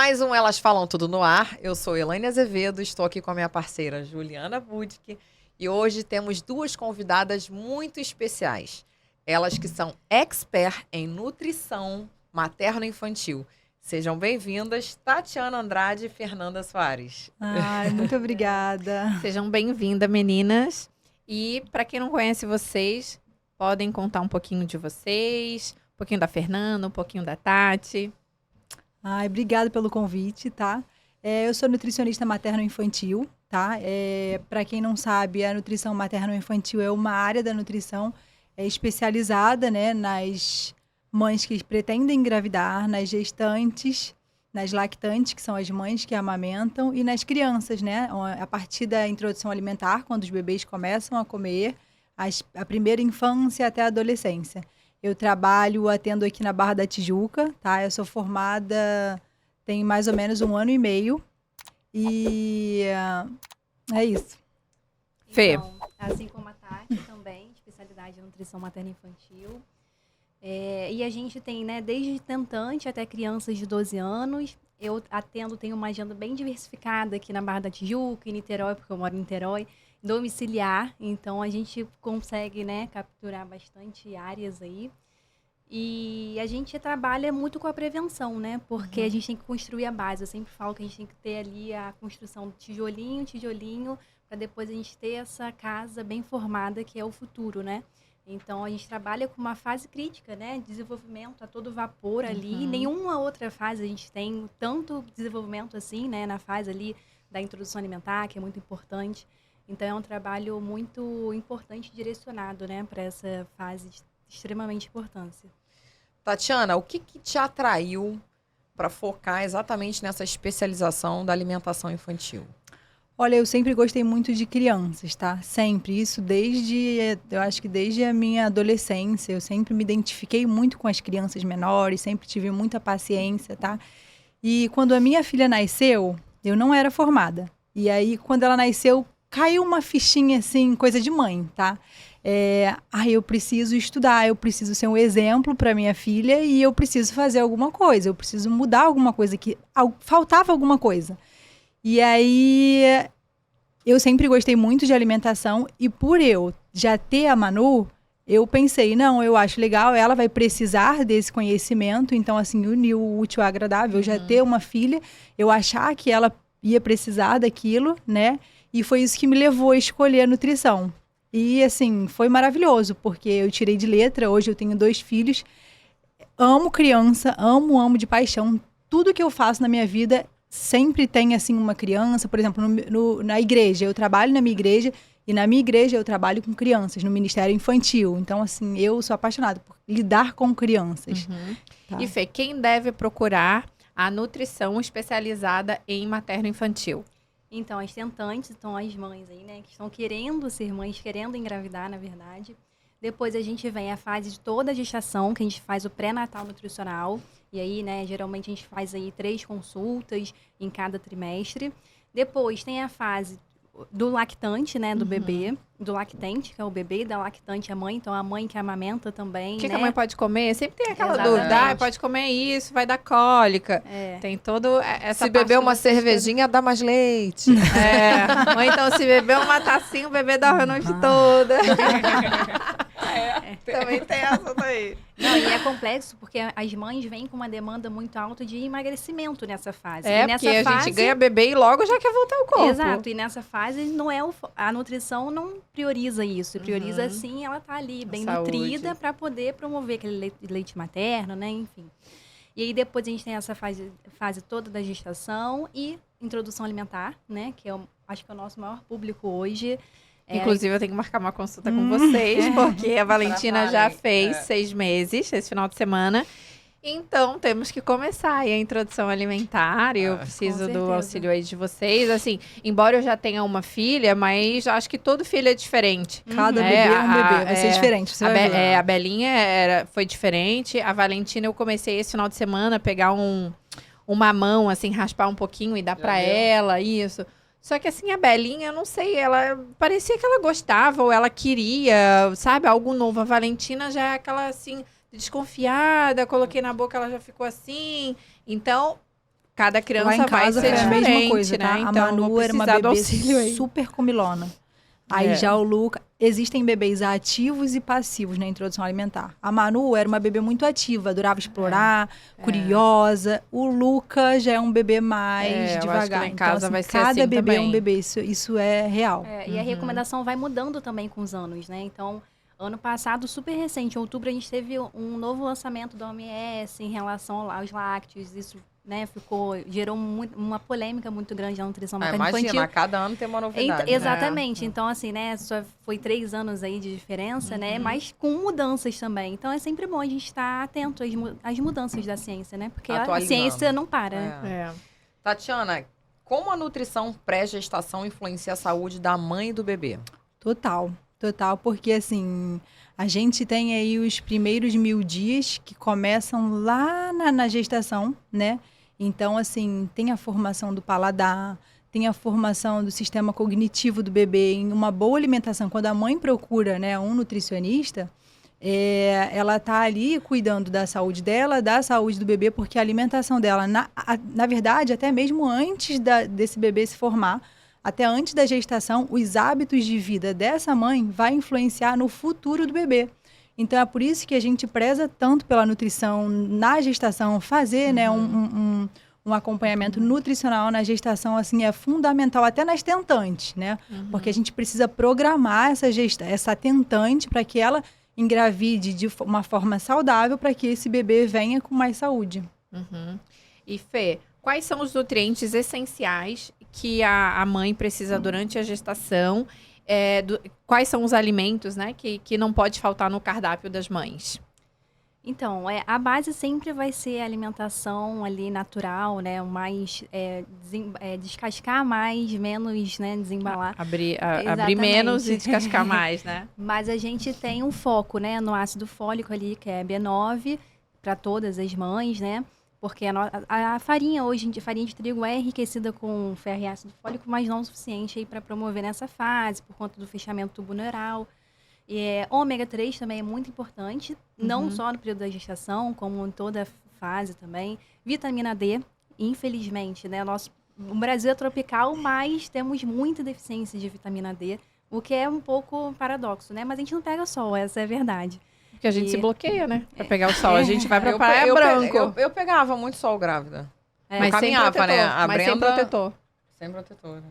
Mais um Elas Falam Tudo no Ar. Eu sou Elaine Azevedo, estou aqui com a minha parceira Juliana Budke e hoje temos duas convidadas muito especiais. Elas que são expert em nutrição materno-infantil. Sejam bem-vindas, Tatiana Andrade e Fernanda Soares. Ai, muito obrigada. Sejam bem-vindas, meninas. E para quem não conhece vocês, podem contar um pouquinho de vocês, um pouquinho da Fernanda, um pouquinho da Tati. Ai, obrigada pelo convite, tá? Eu sou nutricionista materno-infantil, tá? Para quem não sabe, a nutrição materno-infantil é uma área da nutrição especializada, né, nas mães que pretendem engravidar, nas gestantes, nas lactantes, que são as mães que amamentam, e nas crianças, né? A partir da introdução alimentar, quando os bebês começam a comer, a primeira infância até a adolescência. Eu atendo aqui na Barra da Tijuca, tá? Eu sou formada tem mais ou menos 1 ano e meio. E é isso. Fê. Então, assim como a Tati também, especialidade em nutrição materno-infantil. E a gente tem, né, desde tentante até crianças de 12 anos. Eu tenho uma agenda bem diversificada aqui na Barra da Tijuca, em Niterói, porque eu moro em Niterói. Domiciliar, então a gente consegue, né, capturar bastante áreas aí. E a gente trabalha muito com a prevenção, né? Porque a gente tem que construir a base. Eu sempre falo que a gente tem que ter ali a construção tijolinho, tijolinho, para depois a gente ter essa casa bem formada, que é o futuro, né? Então a gente trabalha com uma fase crítica, né? Desenvolvimento a todo vapor ali. Nenhuma outra fase a gente tem tanto desenvolvimento assim, né? Na fase ali da introdução alimentar, que é muito importante. Então, é um trabalho muito importante, direcionado, né, para essa fase de extremamente importância. Tatiana, o que te atraiu para focar exatamente nessa especialização da alimentação infantil? Olha, eu sempre gostei muito de crianças, tá? Sempre. Isso eu acho que desde a minha adolescência. Eu sempre me identifiquei muito com as crianças menores, sempre tive muita paciência, tá? E quando a minha filha nasceu, eu não era formada. E aí, quando ela nasceu, caiu uma fichinha, assim, coisa de mãe, tá? Eu preciso estudar, eu preciso ser um exemplo para minha filha e eu preciso fazer alguma coisa, eu preciso mudar alguma coisa, faltava alguma coisa. E aí, eu sempre gostei muito de alimentação e por eu já ter a Manu, eu pensei, não, eu acho legal, ela vai precisar desse conhecimento, então, assim, unir o útil ao agradável, eu já ter uma filha, eu achar que ela ia precisar daquilo, né? E foi isso que me levou a escolher a nutrição. E, assim, foi maravilhoso, porque eu tirei de letra, hoje eu tenho 2 filhos, amo criança, amo de paixão. Tudo que eu faço na minha vida sempre tem, assim, uma criança. Por exemplo, na igreja, eu trabalho na minha igreja, e na minha igreja eu trabalho com crianças, no Ministério Infantil. Então, assim, eu sou apaixonada por lidar com crianças. Tá. E Fê, quem deve procurar a nutrição especializada em materno-infantil? Então, as tentantes, então as mães aí, né, que estão querendo ser mães, querendo engravidar, na verdade. Depois a gente vem a fase de toda a gestação, que a gente faz o pré-natal nutricional. E aí, né, geralmente a gente faz aí 3 consultas em cada trimestre. Depois tem a fase do lactante, né, do bebê, do lactente, que é o bebê, da lactante a mãe, então a mãe que amamenta também, O que né? a mãe pode comer? Sempre tem aquela Exatamente. dúvida, pode comer isso, vai dar cólica. Tem todo essa Se parte beber que uma vocês cervejinha, dá mais leite. Ou então se beber uma tacinha, o bebê dorme a noite toda. Também tem essa daí. Não, e é complexo, porque as mães vêm com uma demanda muito alta de emagrecimento nessa fase. É, e nessa porque a fase, gente ganha bebê e logo já quer voltar ao corpo. Exato, e nessa fase não é a nutrição não prioriza isso. Prioriza, sim, ela tá ali bem nutrida para poder promover aquele leite materno, né, enfim. E aí depois a gente tem essa fase toda da gestação e introdução alimentar, né, que acho que é o nosso maior público hoje. Inclusive, eu tenho que marcar uma consulta com vocês, porque a Valentina já fez 6 meses, esse final de semana. Então, temos que começar aí a introdução alimentar. E eu preciso do auxílio aí de vocês. Assim, embora eu já tenha uma filha, mas acho que todo filho é diferente. Cada bebê é um bebê, vai ser diferente. Você vai ver. A Belinha foi diferente. A Valentina, eu comecei esse final de semana a pegar uma mão, assim, raspar um pouquinho e dar pra ela, isso. Só que assim, a Belinha, eu não sei, ela parecia que ela gostava ou ela queria, sabe, algo novo. A Valentina já é aquela, assim, desconfiada, coloquei na boca, ela já ficou assim. Então, cada criança Lá em casa vai ser foi a diferente, mesma coisa, né? tá? Então, A Manu era uma precisar do bebê auxílio aí. super comilona. Aí já o Luca... Existem bebês ativos e passivos na introdução alimentar. A Manu era uma bebê muito ativa, adorava explorar, curiosa. O Luca já é um bebê mais eu acho que devagar. lá em casa então, vai ser cada assim bebê é um também. bebê, isso é real. E a recomendação vai mudando também com os anos, né? Então, ano passado, super recente, em outubro, a gente teve um novo lançamento da OMS em relação aos lácteos. Isso, né, gerou uma polêmica muito grande na nutrição materno-infantil. Imagina, cada ano tem uma novidade. Exatamente. Então, assim, né, só foi 3 anos aí de diferença, né? Mas com mudanças também. Então, é sempre bom a gente estar atento às mudanças da ciência, né? Porque a ciência não para. Tatiana, como a nutrição pré-gestação influencia a saúde da mãe e do bebê? Total, porque assim, a gente tem aí os primeiros 1000 dias que começam lá na gestação, né? Então, assim, tem a formação do paladar, tem a formação do sistema cognitivo do bebê, em uma boa alimentação. Quando a mãe procura, né, um nutricionista, ela está ali cuidando da saúde dela, da saúde do bebê, porque a alimentação dela, na verdade, até mesmo antes desse bebê se formar, até antes da gestação, os hábitos de vida dessa mãe vai influenciar no futuro do bebê. Então, é por isso que a gente preza tanto pela nutrição na gestação, fazer né, um acompanhamento nutricional na gestação, assim, é fundamental, até nas tentantes, né? Porque a gente precisa programar essa tentante para que ela engravide de uma forma saudável, para que esse bebê venha com mais saúde. E Fê, quais são os nutrientes essenciais que a mãe precisa durante a gestação? Quais são os alimentos, né, que não pode faltar no cardápio das mães? Então, a base sempre vai ser a alimentação ali natural, né? Mais descascar mais, menos, né? Desembalar. Abrir menos e descascar mais, né? Mas a gente tem um foco, né? No ácido fólico ali, que é B9, para todas as mães, né? Porque a farinha hoje em dia, farinha de trigo é enriquecida com ferro e ácido fólico, mas não o suficiente para promover nessa fase, por conta do fechamento tubo-neural. Ômega 3 também é muito importante, não só no período da gestação, como em toda a fase também. Vitamina D, infelizmente, né? O Brasil é tropical, mas temos muita deficiência de vitamina D, o que é um pouco paradoxo, né? Mas a gente não pega sol, essa é a verdade. Porque a gente se bloqueia, né? Pra pegar o sol. A gente vai pra praia branco. Eu pegava muito sol grávida. Mas caminhava, sem protetor, né? A mas Brenda... sem protetor. Sem protetor.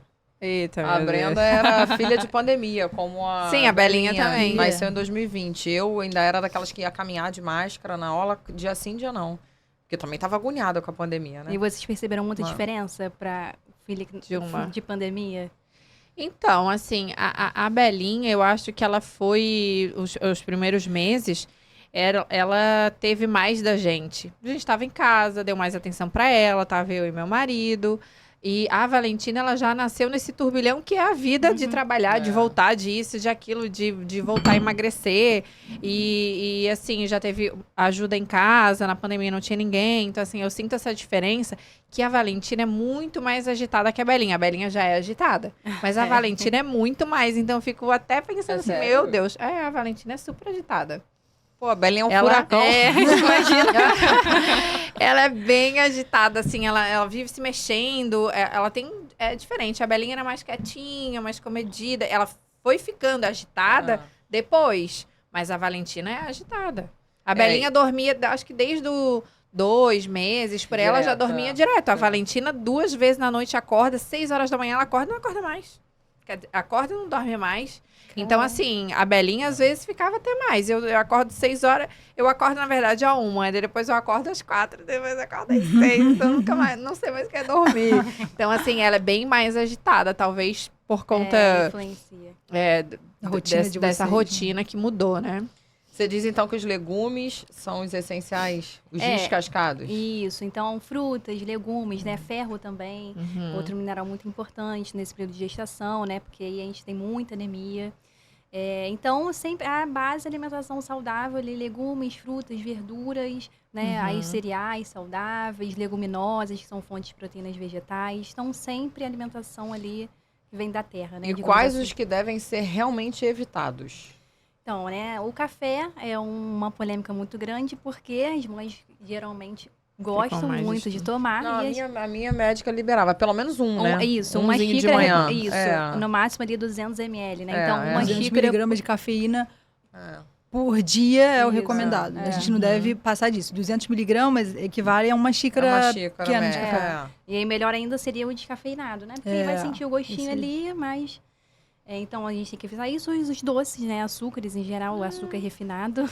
Eita, a Brenda era filha de pandemia, como a... Sim, a Belinha também. Nasceu em 2020. Eu ainda era daquelas que ia caminhar de máscara na aula, dia sim, dia não. Porque eu também tava agoniada com a pandemia, né? E vocês perceberam muita diferença pra filha de pandemia? Então, assim, a Belinha, eu acho que ela foi, os primeiros meses, ela teve mais da gente. A gente estava em casa, deu mais atenção para ela, tava eu e meu marido. E a Valentina, ela já nasceu nesse turbilhão que é a vida de trabalhar, de voltar disso, de aquilo, de voltar a emagrecer. E, assim, já teve ajuda em casa, na pandemia não tinha ninguém. Então, assim, eu sinto essa diferença, que a Valentina é muito mais agitada que a Belinha. A Belinha já é agitada, mas a Valentina é muito mais. Então, eu fico até pensando assim, meu Deus, a Valentina é super agitada. Pô, a Belinha é um furacão. Imagina. Ela é bem agitada, assim, ela vive se mexendo, ela tem... É diferente, a Belinha era mais quietinha, mais comedida, ela foi ficando agitada depois, mas a Valentina é agitada. A Belinha dormia, acho que desde os 2 meses, por ela já dormia direto. A Valentina 2 vezes na noite acorda, 6 horas da manhã ela acorda e não acorda mais. Acorda e não dorme mais. Então, assim, a Belinha às vezes ficava até mais. Eu acordo 6 horas, eu acordo, na verdade, às 1, depois eu acordo às 4, depois eu acordo às 6, então nunca mais, não sei mais o que é dormir. Então, assim, ela é bem mais agitada, talvez por conta influencia. Dessa rotina que mudou, né? Você diz, então, que os legumes são os essenciais, os descascados? Isso, então frutas, legumes, né? Ferro também, outro mineral muito importante nesse período de gestação, né? Porque aí a gente tem muita anemia. Então, sempre a base da alimentação saudável, ali, legumes, frutas, verduras, né? Aí cereais saudáveis, leguminosas, que são fontes de proteínas vegetais. Então, sempre a alimentação ali que vem da terra, né? E quais os que devem ser realmente evitados? Então, né, o café é uma polêmica muito grande, porque as mães geralmente gostam mais muito de tomar. Não, e a minha médica liberava pelo menos né? Isso, uma Umzinho xícara. de manhã. Isso, no máximo ali 200 ml, né? Então, uma 200 xícara. miligramas de cafeína É. por dia é o Isso, recomendado. é. A gente não deve passar disso. 200 miligramas equivale a uma xícara, pequena de média, café. E aí, melhor ainda seria o descafeinado, né? Porque aí vai sentir o gostinho ali, mas... então, a gente tem que evitar isso, os doces, né? Açúcares, em geral, o açúcar refinado.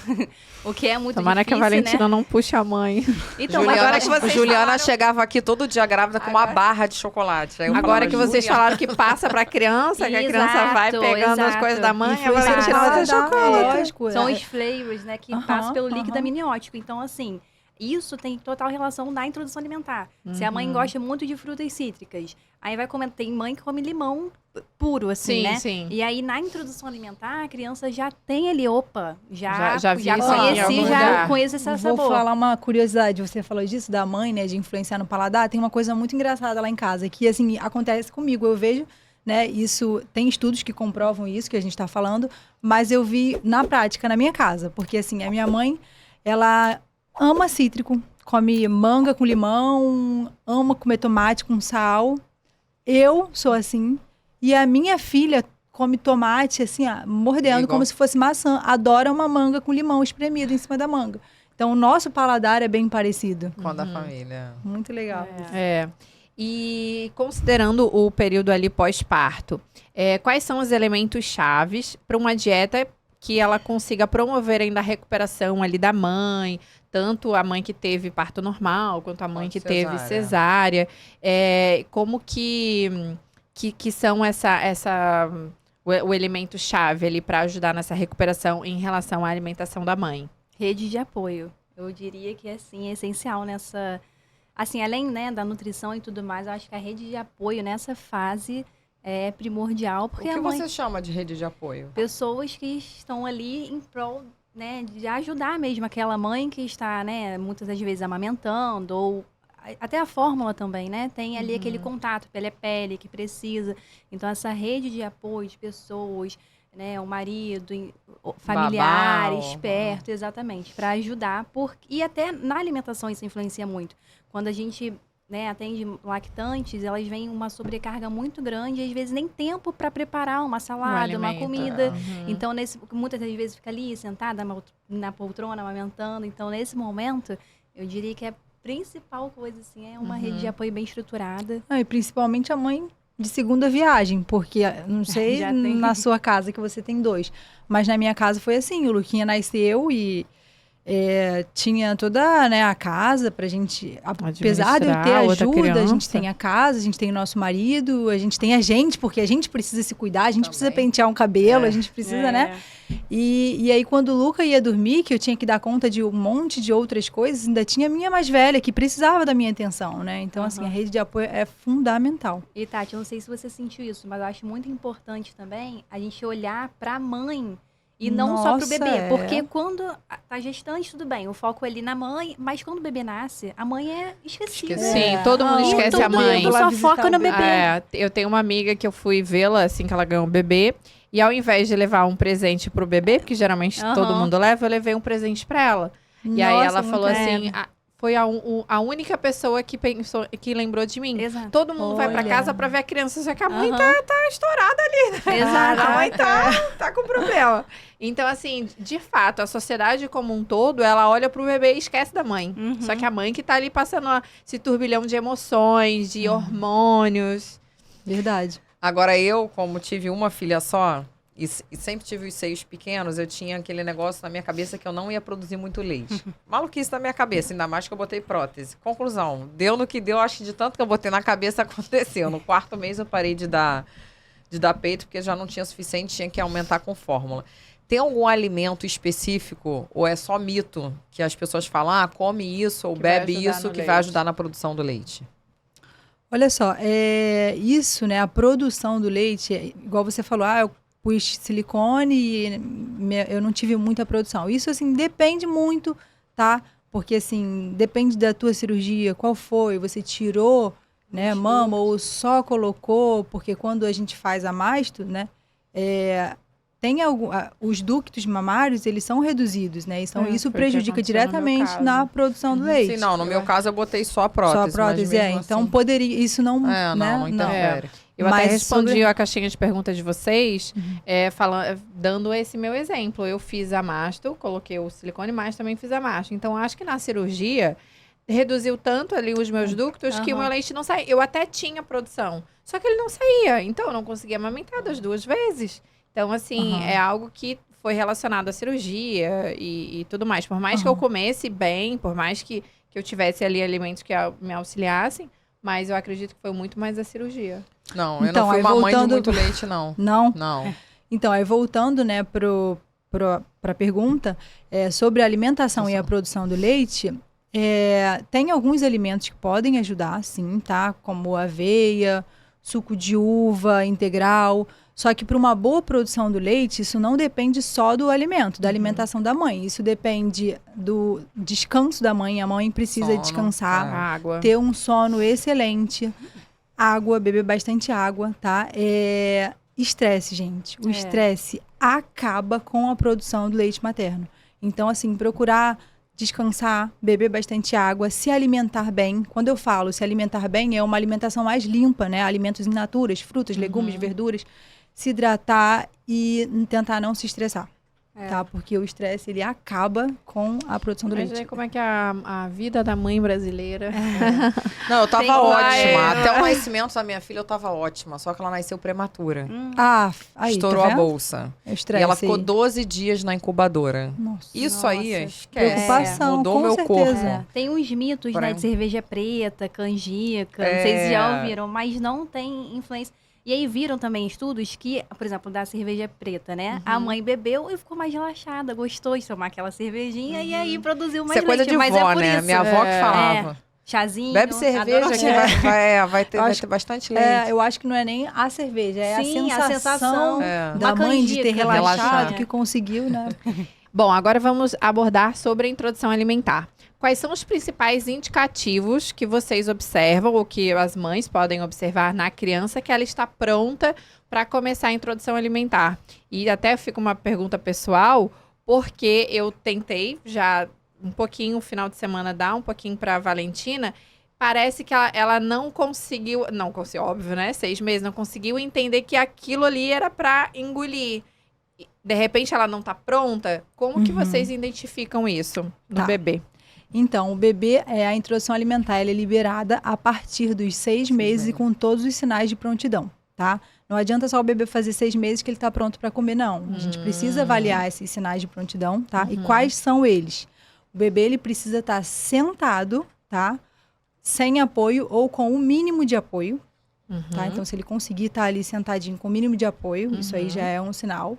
O que é muito Tomara difícil, que a Valentina né? não puxe a mãe. Então, agora que vocês Juliana falaram- chegava aqui todo dia grávida com uma barra de chocolate. Aí eu Agora falava, que vocês Juliana, falaram que passa pra criança, que a criança vai Exato, pegando as exato. coisas da mãe, a Influencia Valentina no vai ter paladar, chocolate. lógico. São os flavors, né? Que passam pelo líquido aham. amniótico. Então, assim, isso tem total relação na introdução alimentar. Se a mãe gosta muito de frutas cítricas, aí vai comer... Tem mãe que come limão puro, assim, Sim, né? sim. E aí, na introdução alimentar, a criança já tem ali, opa, Já vi isso aqui em algum conheci, já lugar. conheço esse Vou sabor. falar uma curiosidade. Você falou disso, da mãe, né? De influenciar no paladar. Tem uma coisa muito engraçada lá em casa, que, assim, acontece comigo. Eu vejo, né? Isso, tem estudos que comprovam isso que a gente está falando, mas eu vi na prática, na minha casa. Porque, assim, a minha mãe, ela ama cítrico, come manga com limão, ama comer tomate com sal. Eu sou assim. E a minha filha come tomate, assim, mordendo Igual. como se fosse maçã. Adora uma manga com limão espremido em cima da manga. Então, o nosso paladar é bem parecido. com a da família. Muito legal. É. E considerando o período ali pós-parto, quais são os elementos chaves para uma dieta que ela consiga promover ainda a recuperação ali da mãe, tanto a mãe que teve parto normal, quanto a mãe Quanto que teve cesárea. cesárea. Como que são o elemento chave ali para ajudar nessa recuperação em relação à alimentação da mãe? Rede de apoio. Eu diria que, assim, é essencial nessa... Assim, além, né, da nutrição e tudo mais, eu acho que a rede de apoio nessa fase é primordial. O Porque que a mãe... você chama de rede de apoio? Pessoas que estão ali em prol, né, de ajudar mesmo aquela mãe que está, né, muitas das vezes amamentando, ou até a fórmula também, né, tem ali aquele contato pele a pele que precisa. Então, essa rede de apoio de pessoas, né, o marido, familiares, Babá, perto, exatamente, para ajudar. E até na alimentação isso influencia muito. Quando a gente, né, atende lactantes, elas vêm uma sobrecarga muito grande e às vezes nem tempo para preparar uma salada, uma alimento, comida. Uhum. Então, muitas das vezes fica ali sentada na poltrona, amamentando. Então, nesse momento, eu diria que a principal coisa, assim, é uma rede de apoio bem estruturada. E principalmente a mãe de segunda viagem, porque não sei Já tem. na sua casa que você tem 2, mas na minha casa foi assim, o Luquinha nasceu e tinha toda, né, a casa pra gente, apesar de eu ter Administrar outra ajuda, a gente criança. tem a casa, a gente tem o nosso marido, a gente tem a gente, porque a gente precisa se cuidar, a gente precisa Também. pentear um cabelo, a gente precisa, né? E aí, quando o Luca ia dormir, que eu tinha que dar conta de um monte de outras coisas, ainda tinha a minha mais velha, que precisava da minha atenção, né? Então, assim, a rede de apoio é fundamental. E, Tati, eu não sei se você sentiu isso, mas eu acho muito importante também a gente olhar pra mãe e não só pro Nossa, bebê. Porque quando tá gestante, tudo bem, o foco é ali na mãe, mas quando o bebê nasce, a mãe é esquecida. Sim, todo mundo Ah, esquece todo a mãe. mundo só foca no bebê. Eu tenho uma amiga que eu fui vê-la assim que ela ganhou um bebê. E ao invés de levar um presente pro bebê, porque geralmente todo mundo leva, eu levei um presente pra ela. E aí ela falou assim, foi a única pessoa que pensou, que lembrou de mim. Exato. Todo mundo vai pra Olha. casa pra ver a criança, só que a mãe Aham. tá estourada ali. Exato. A mãe tá com problema. Então, assim, de fato, a sociedade como um todo, ela olha pro bebê e esquece da mãe. Uhum. Só que a mãe que tá ali passando esse turbilhão de emoções, de hormônios. Verdade. Agora, eu, como tive uma filha só, e sempre tive os seios pequenos, eu tinha aquele negócio na minha cabeça que eu não ia produzir muito leite. Maluquice na minha cabeça, ainda mais que eu botei prótese. Conclusão, deu no que deu, acho que de tanto que eu botei na cabeça, aconteceu. No 4º mês eu parei de dar peito, porque já não tinha suficiente, tinha que aumentar com fórmula. Tem algum alimento específico, ou é só mito, que as pessoas falam, come isso, ou Que vai bebe ajudar isso, no que vai leite. ajudar na produção do leite? Olha só, isso, né, a produção do leite, igual você falou, eu pus silicone e eu não tive muita produção. Isso, assim, depende muito, tá? Porque, assim, depende da tua cirurgia, qual foi, você tirou, né, mama ou só colocou, porque quando a gente faz a masto, né, os ductos mamários, eles são reduzidos, né? Então, isso foi o que prejudica aconteceu no meu diretamente caso. na produção do leite. Sim, não, no meu caso eu botei só a prótese. Só a prótese, mas mesmo Então, assim, poderia... Isso não... não, né? não interfere. Eu até Mas respondi a caixinha de perguntas de vocês, dando esse meu exemplo. Eu fiz a masto, coloquei o silicone, mas também fiz a masto. Então, acho que na cirurgia, reduziu tanto ali os meus ductos que o meu leite não saía. Eu até tinha produção, só que ele não saía. Então, eu não conseguia amamentar das 2 vezes. Então, assim, é algo que foi relacionado à cirurgia e tudo mais. Por mais que eu comesse bem, por mais que eu tivesse ali alimentos que me auxiliassem, mas eu acredito que foi muito mais a cirurgia. Não, eu Então, não fui aí uma mãe de voltando- muito leite, não. Não? Não. Então, aí voltando, né, para a pergunta sobre a alimentação e a produção do leite, tem alguns alimentos que podem ajudar, sim, tá? Como aveia, suco de uva integral. Só que para uma boa produção do leite, isso não depende só do alimento, da alimentação da mãe. Isso depende do descanso da mãe. A mãe precisa Sono, descansar, Água. ter um sono excelente, água, beber bastante água, tá? Estresse, gente. O estresse acaba com a produção do leite materno. Então, assim, procurar descansar, beber bastante água, se alimentar bem. Quando eu falo se alimentar bem, é uma alimentação mais limpa, né? Alimentos in naturas, frutas, legumes, verduras. Se hidratar e tentar não se estressar. Tá? Porque o estresse, ele acaba com a produção do Imagina leite. como é que é a vida da mãe brasileira. Não, eu tava Tem ótima. lá, Até o nascimento da minha filha eu tava ótima. Só que ela nasceu prematura. Aí, Estourou tá a vendo? bolsa. É o estresse E ela ficou aí. 12 dias na incubadora. Nossa. Isso aí, Nossa, esquece. preocupação, Mudou com meu certeza. corpo. Tem uns mitos, Pra- né, de cerveja preta, canjica, não sei se já ouviram, mas não tem influência. E aí viram também estudos que, por exemplo, da cerveja preta, né? A mãe bebeu e ficou mais relaxada, gostou de tomar aquela cervejinha e aí produziu mais Isso é coisa leite. de Mas vó, é por né? isso. Minha avó que falava. Chazinho. Bebe cerveja adoro que vai Eu ter acho- bastante leite. Eu acho que não é nem a cerveja, é Sim, a a sensação sensação. da Uma mãe de ter canjica, relaxado, relaxar. que conseguiu, né? Bom, agora vamos abordar sobre a introdução alimentar. Quais são os principais indicativos que vocês observam ou que as mães podem observar na criança que ela está pronta para começar a introdução alimentar? E até fica uma pergunta pessoal, porque eu tentei já um pouquinho, no final de semana, dar um pouquinho para a Valentina. Parece que ela não conseguiu, óbvio, né? 6 meses, não conseguiu entender que aquilo ali era para engolir. De repente ela não está pronta. Como que vocês identificam isso no Tá. bebê? Então, o bebê, a introdução alimentar, ela é liberada a partir dos 6 meses e com todos os sinais de prontidão, tá? Não adianta só o bebê fazer 6 meses que ele está pronto para comer, não. A gente precisa avaliar esses sinais de prontidão, tá? E quais são eles? O bebê, ele precisa estar sentado, tá? Sem apoio ou com o mínimo de apoio, tá? Então, se ele conseguir estar ali sentadinho com o mínimo de apoio, isso aí já é um sinal.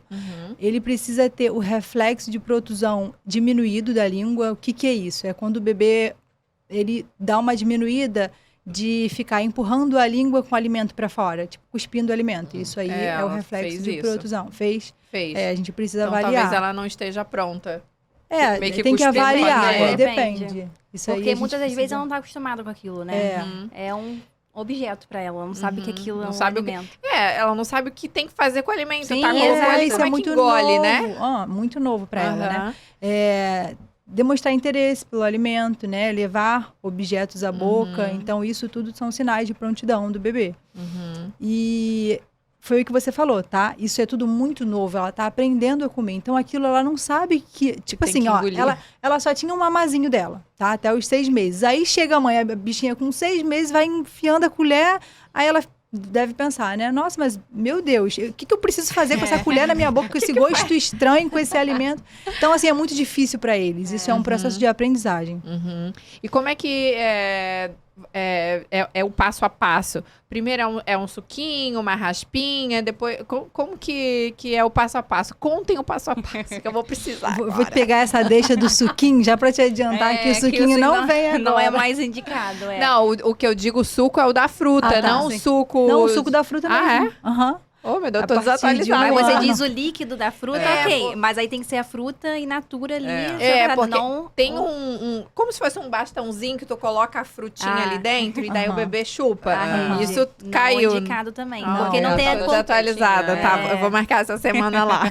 Ele precisa ter o reflexo de protusão diminuído da língua. O que que é isso? É quando o bebê, ele dá uma diminuída de ficar empurrando a língua com o alimento para fora, tipo, cuspindo o alimento. Isso aí é o ela reflexo fez de isso. protusão. Fez? Fez. A gente precisa Então avaliar. talvez ela não esteja pronta. meio que Tem que cuspindo avaliar, a língua. depende. Isso aí a Porque gente muitas das vezes precisa- ela não tá acostumada com aquilo, né? É um objeto pra ela, ela não sabe que aquilo é Não um sabe o que- alimento. Ela não sabe o que tem que fazer com o alimento. Sim, tá com exato. como isso é é muito que engole, novo. né? Muito novo para ela, né? Aham. Demonstrar interesse pelo alimento, né? Levar objetos à boca. Então, isso tudo são sinais de prontidão do bebê. E foi o que você falou, tá? Isso é tudo muito novo. Ela tá aprendendo a comer. Então, aquilo ela não sabe que... Tipo tem assim, que ó. engolir. Ela só tinha um mamazinho dela, tá? Até os 6 meses. Aí chega a mãe, a bichinha com 6 meses, vai enfiando a colher. Aí ela deve pensar, né? Nossa, mas, meu Deus, o que eu preciso fazer com essa colher na minha boca, com esse gosto estranho, com esse alimento? Então, assim, é muito difícil para eles. Isso é um processo de aprendizagem. E como é que é o passo a passo? Primeiro é um suquinho, uma raspinha, depois... Como que é o passo a passo? Contem o passo a passo, que eu vou precisar Vou agora. pegar essa deixa do suquinho, já para te adiantar que o suquinho não vem agora. Não é mais indicado, Não, o que eu digo suco é o da fruta, Ah, tá, não o sim. suco... Não, o suco da fruta Ah, mesmo. Aham. Oh, meu Deus, eu A tô partir de desatualizada. um Mas você ano. diz o líquido da fruta, ok. Mas aí tem que ser a fruta in natura ali. Porque não, tem como se fosse um bastãozinho que tu coloca a frutinha ali dentro e daí o bebê chupa. a rede. Isso Não caiu. é indicado também. Não, porque não eu tem tô a desatualizada, tá? Eu vou marcar essa semana lá.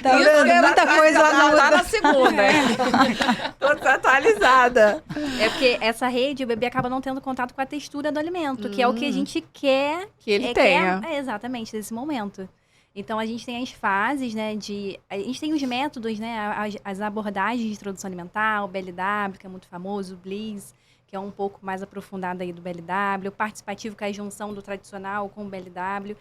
Tá vendo? Muita coisa Tá muda. na segunda. Tô desatualizada. É porque essa rede, o bebê acaba não tendo contato com a textura do alimento, que é o que a gente quer Que ele tenha. Exatamente, nesse momento. Então, a gente tem as fases, né, a gente tem os métodos, né, as abordagens de introdução alimentar, o BLW, que é muito famoso, o Bliss, que é um pouco mais aprofundado aí do BLW, o participativo, que é a junção do tradicional com o BLW.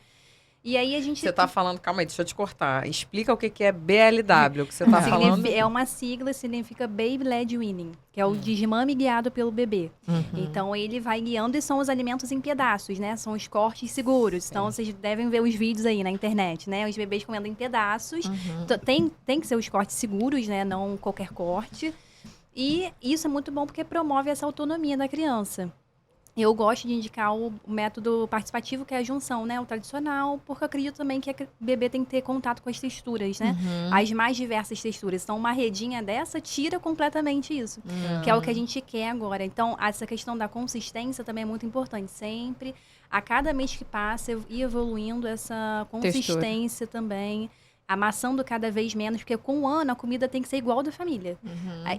E aí a gente... Você tá falando, calma aí, deixa eu te cortar. Explica o que é BLW, o que você tá falando. É uma sigla, significa Baby Led Weaning, que é o desmame guiado pelo bebê. Então, ele vai guiando e são os alimentos em pedaços, né? São os cortes seguros. Então, vocês devem ver os vídeos aí na internet, né? Os bebês comendo em pedaços. Então, tem que ser os cortes seguros, né? Não qualquer corte. E isso é muito bom porque promove essa autonomia da criança. Eu gosto de indicar o método participativo, que é a junção, né? O tradicional, porque eu acredito também que o bebê tem que ter contato com as texturas, né? As mais diversas texturas. Então, uma redinha dessa tira completamente isso, que é o que a gente quer agora. Então, essa questão da consistência também é muito importante. Sempre, a cada mês que passa, eu ir evoluindo essa consistência também. Amassando cada vez menos, porque com o ano a comida tem que ser igual da família.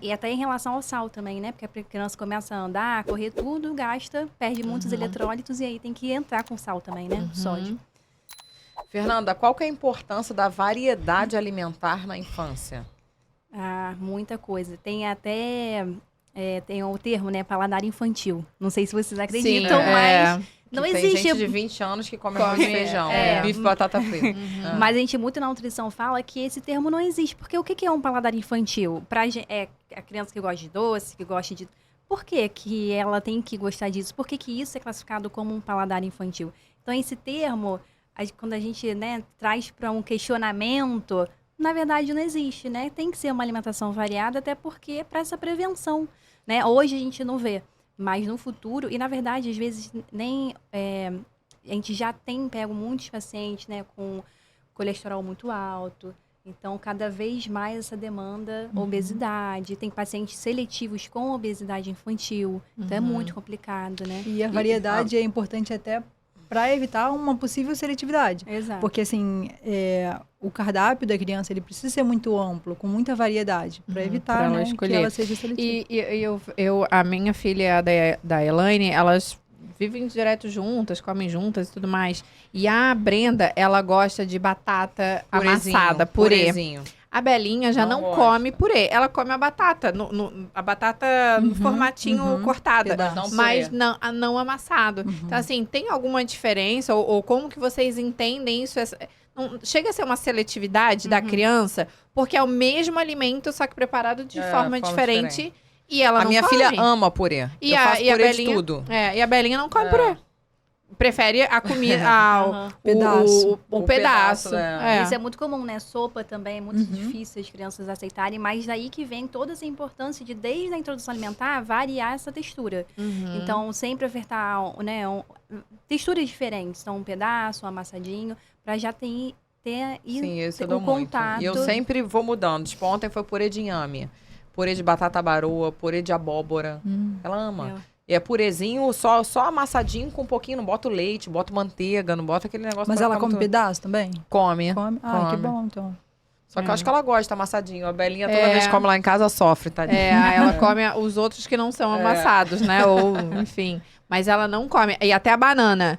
E até em relação ao sal também, né? Porque a criança começa a andar, correr tudo, gasta, perde muitos eletrólitos e aí tem que entrar com sal também, né? Sódio. Fernanda, qual que é a importância da variedade alimentar na infância? Ah, muita coisa. Tem até... tem o termo, né? Paladar infantil. Não sei se vocês acreditam, mas... Não tem existe. gente de 20 anos que come arroz e feijão, bife e batata frita. Mas a gente muito na nutrição fala que esse termo não existe. Porque o que é um paladar infantil? É a criança que gosta de doce, que gosta de... Por que ela tem que gostar disso? Por que isso é classificado como um paladar infantil? Então, esse termo, quando a gente, né, traz para um questionamento, na verdade não existe, né? Tem que ser uma alimentação variada, até porque é para essa prevenção, né? Hoje a gente não vê. Mas no futuro, e na verdade, às vezes, nem a gente já pego muitos pacientes, né, com colesterol muito alto. Então, cada vez mais essa demanda, obesidade. Tem pacientes seletivos com obesidade infantil. Então, é muito complicado, né? E a variedade é importante até para evitar uma possível seletividade. Exato. Porque, assim, o cardápio da criança, ele precisa ser muito amplo, com muita variedade, para evitar, pra ela né, escolher. que ela seja seletiva. E a minha filha da Elaine, elas vivem direto juntas, comem juntas e tudo mais. E a Brenda, ela gosta de batata amassada, purê. Purezinho. A Belinha já não gosta. come purê. Ela come a batata, a batata no formatinho cortada, Pedaço. mas não amassado. Então, assim, tem alguma diferença? Ou como que vocês entendem isso? Não, chega a ser uma seletividade da criança? Porque é o mesmo alimento, só que preparado de forma diferente. E ela não minha come. filha ama purê. Eu faço purê de tudo. E a Belinha não come purê. Prefere a comida, Pedaço. o pedaço. Isso é muito comum, né? Sopa também é muito difícil as crianças aceitarem, mas daí que vem toda essa importância de, desde a introdução alimentar, variar essa textura. Então, sempre ofertar, né, texturas diferentes. Então, um pedaço, um amassadinho, para já ter Sim, isso eu o dou contato. muito. E eu sempre vou mudando. Tipo, ontem foi purê de inhame, purê de batata baroa, purê de abóbora. Ela ama. E é purezinho, só amassadinho com um pouquinho, não bota leite, bota manteiga, não bota aquele negócio. Mas pra ela ficar come muito... pedaço também? Come. Ah, que Come. bom, então. Só que eu acho que ela gosta amassadinho. A Belinha, toda vez que come lá em casa, sofre, tadinha. Ela come os outros que não são amassados, né? Ou, enfim. Mas ela não come. E até a banana.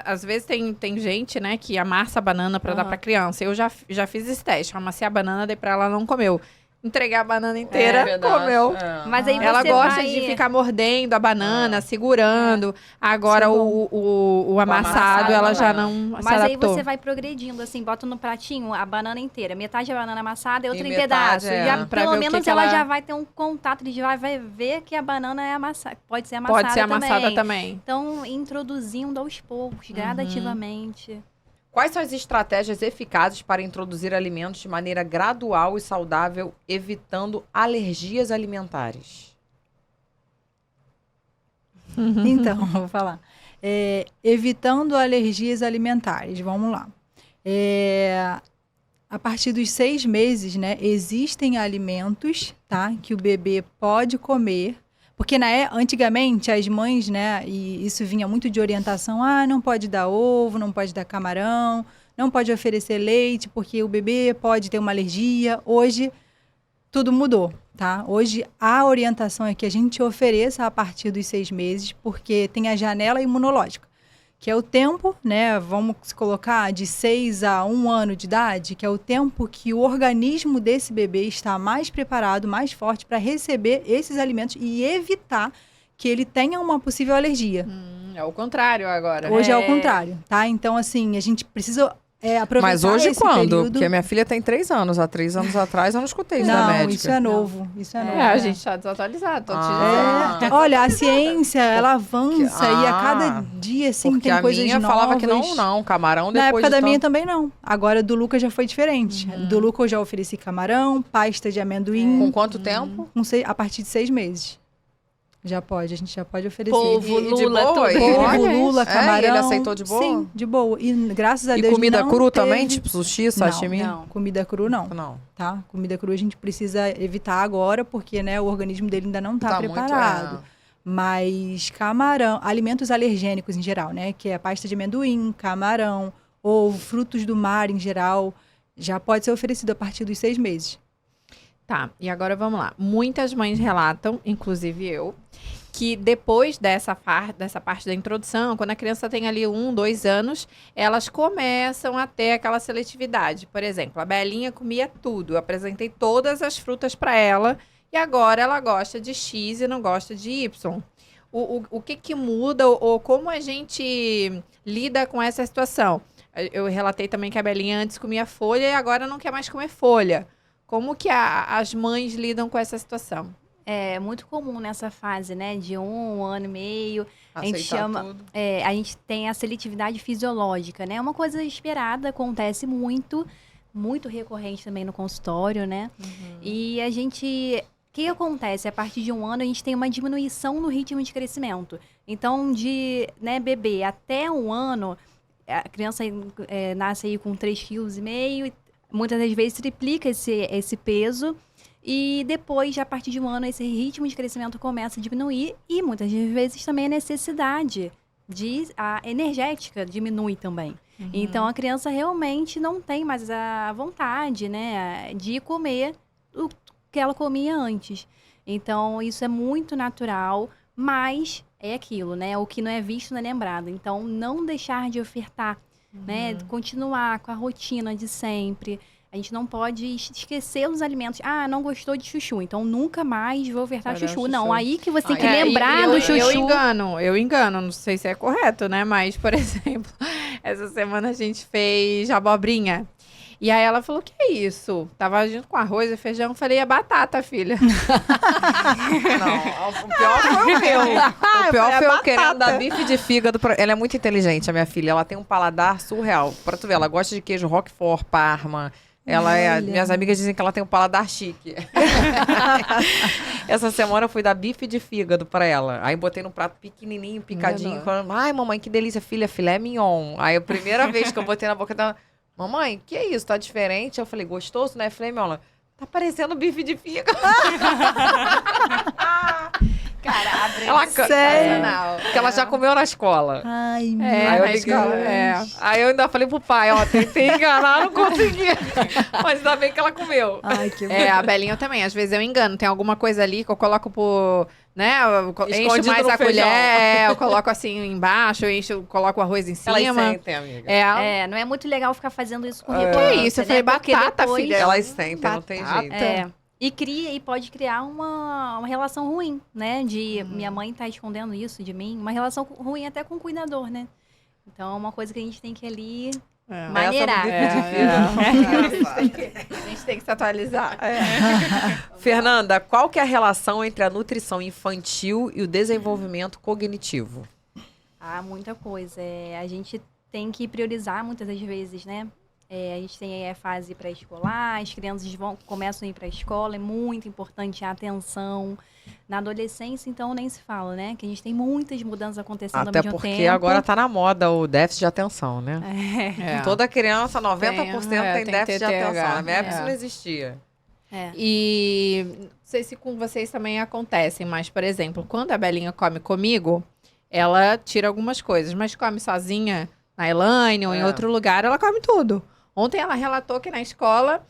Às vezes tem gente, né, que amassa a banana pra dar pra criança. Eu já fiz esse teste. Eu amassei a banana, dei pra ela, não comeu. Entreguei a banana inteira, comeu. Mas aí Ela você gosta de ficar mordendo a banana, segurando. Agora, o amassado, ela já não se Mas aí adaptou. você vai progredindo, assim, bota no pratinho a banana inteira. Metade a banana amassada e outra em metade, pedaço. Já, pra pelo ver o menos que ela ela- já vai ter um contato, ele já vai ver que a banana é amassada. Pode ser amassada Pode ser amassada também. Então, introduzindo aos poucos, gradativamente. Quais são as estratégias eficazes para introduzir alimentos de maneira gradual e saudável, evitando alergias alimentares? Então, vou falar. evitando alergias alimentares. Vamos lá. A partir dos 6 meses, né, existem alimentos, tá, que o bebê pode comer. Porque antigamente as mães, né, e isso vinha muito de orientação, não pode dar ovo, não pode dar camarão, não pode oferecer leite, porque o bebê pode ter uma alergia. Hoje, tudo mudou, tá? Hoje, a orientação é que a gente ofereça a partir dos 6 meses, porque tem a janela imunológica, que é o tempo, né, vamos colocar de 6 a 1 ano de idade, que é o tempo que o organismo desse bebê está mais preparado, mais forte para receber esses alimentos e evitar que ele tenha uma possível alergia. É o contrário agora. Hoje é o contrário, tá? Então, assim, a gente precisa aproveitar. Mas hoje esse quando? período. Porque a minha filha tem 3 anos. Há 3 anos atrás eu não escutei isso da Não, médica. isso é novo. Isso é novo. A gente está desatualizado, tô te dizendo. Olha, a ciência, ela avança e a cada dia, assim, porque tem a coisas minha novas. falava que não, camarão Na depois época da de minha tanto... também não. Agora, do Lucas já foi diferente. Do Lucas eu já ofereci camarão, pasta de amendoim. Com quanto tempo? A partir de 6 meses. A gente já pode oferecer. Polvo, E de lula, boa? tudo. Polvo, Olha lula, isso. camarão. E ele aceitou de boa? Sim, de boa. E graças a E Deus comida não cru teve... também? Tipo sushi, sashimi? Não. Comida cru não, Não. tá? Comida cru a gente precisa evitar agora, porque, né, o organismo dele ainda não tá Tá preparado. muito... Mas camarão, alimentos alergênicos em geral, né? Que é a pasta de amendoim, camarão, ou frutos do mar em geral, já pode ser oferecido a partir dos 6 meses. Tá, e agora vamos lá. Muitas mães relatam, inclusive eu, que depois dessa parte da introdução, quando a criança tem ali 1, 2 anos, elas começam a ter aquela seletividade. Por exemplo, a Belinha comia tudo. Eu apresentei todas as frutas para ela e agora ela gosta de X e não gosta de Y. O que muda ou como a gente lida com essa situação? Eu relatei também que a Belinha antes comia folha e agora não quer mais comer folha. Como que as mães lidam com essa situação? É muito comum nessa fase, né? De 1 ano e meio. A gente Aceitar chama, tudo. a gente tem a seletividade fisiológica, né? É uma coisa esperada, acontece muito recorrente também no consultório, né? E a gente... O que acontece? A partir de 1 ano, a gente tem uma diminuição no ritmo de crescimento. Então, de bebê até 1 ano, a criança nasce aí com 3,5 kg, muitas das vezes triplica esse peso. E depois, a partir de 1 ano, esse ritmo de crescimento começa a diminuir e muitas vezes também a necessidade a energética diminui também. Então, a criança realmente não tem mais a vontade, né, de comer o que ela comia antes. Então, isso é muito natural, mas é aquilo, né? O que não é visto não é lembrado. Então, não deixar de ofertar, né? Continuar com a rotina de sempre. A gente não pode esquecer os alimentos. Não gostou de chuchu, então nunca mais vou ofertar chuchu. Não, aí que você tem que lembrar do chuchu. Eu engano, não sei se é correto, né? Mas, por exemplo, essa semana a gente fez abobrinha. E aí ela falou, que é isso? Tava junto com arroz e feijão. Eu falei, é batata, filha. Não, o pior foi o meu. O pior foi eu querendo dar bife de fígado. Ela é muito inteligente, a minha filha. Ela tem um paladar surreal. Pra tu ver, ela gosta de queijo Roquefort, Parma. Minhas amigas dizem que ela tem um paladar chique. Essa semana eu fui dar bife de fígado pra ela. Aí botei num prato pequenininho, picadinho. Falando, ai, mamãe, que delícia, filé mignon. Aí a primeira vez que eu botei na boca dela, mamãe, que é isso? Tá diferente? Eu falei, gostoso, né? Filé mignon. Ela, tá parecendo bife de fígado. Cara, Porque ela já comeu na escola. Ai, Aí eu liguei, Aí eu ainda falei pro pai, tentei enganar, não consegui. Mas ainda bem que ela comeu. Ai, que bom. A Belinha também, às vezes eu engano. Tem alguma coisa ali que eu coloco né? Encho Escondido mais no a feijão. colher, eu coloco assim embaixo, coloco o arroz em cima. Elas sentem, amiga. Não é muito legal ficar fazendo isso com Que recorrência, isso? Eu falei, né? Porque batata, depois- filha. Elas sentem, não tem jeito. E pode criar uma relação ruim, né? De minha mãe tá escondendo isso de mim. Uma relação ruim até com o cuidador, né? Então é uma coisa que a gente tem que ali maneirar. Essa do bife de fígado. A gente tem que se atualizar. Fernanda, qual que é a relação entre a nutrição infantil e o desenvolvimento cognitivo? Muita coisa. A gente tem que priorizar muitas das vezes, né? A gente tem aí a fase pré-escolar, as crianças começam a ir para a escola, é muito importante a atenção. Na adolescência, então, nem se fala, né? Que a gente tem muitas mudanças acontecendo Até ao mesmo tempo. porque agora tá na moda o déficit de atenção, né? É. Toda criança, 90% tem tem déficit de TDAH. atenção. Na minha época É. isso não existia. E não sei se com vocês também acontecem, mas, por exemplo, quando a Belinha come comigo, ela tira algumas coisas, mas come sozinha na Elaine ou em outro lugar, ela come tudo. Ontem ela relatou que na escola,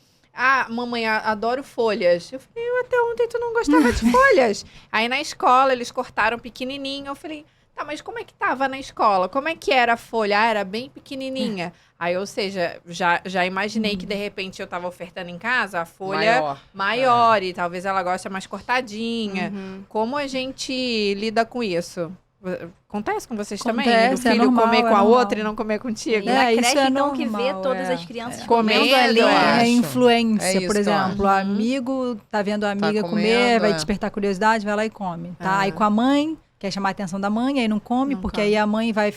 mamãe, adoro folhas. Eu falei, até ontem tu não gostava de folhas. Aí na escola eles cortaram pequenininho, eu falei, tá, mas como é que tava na escola? Como é que era a folha? Era bem pequenininha. Aí, ou seja, já imaginei que de repente eu tava ofertando em casa a folha maior e talvez ela goste mais cortadinha. Como a gente lida com isso? Acontece com vocês também? O filho normal, comer com a normal. outra e não comer contigo? E na isso creche, é então, que vê normal, todas as crianças Comendo, comendo ali. eu acho. É influência, É isso por que eu exemplo. O acho. amigo tá vendo a amiga comendo, comer, vai despertar curiosidade, vai lá e come, tá? Aí com a mãe, quer chamar a atenção da mãe, aí não come, porque aí a mãe vai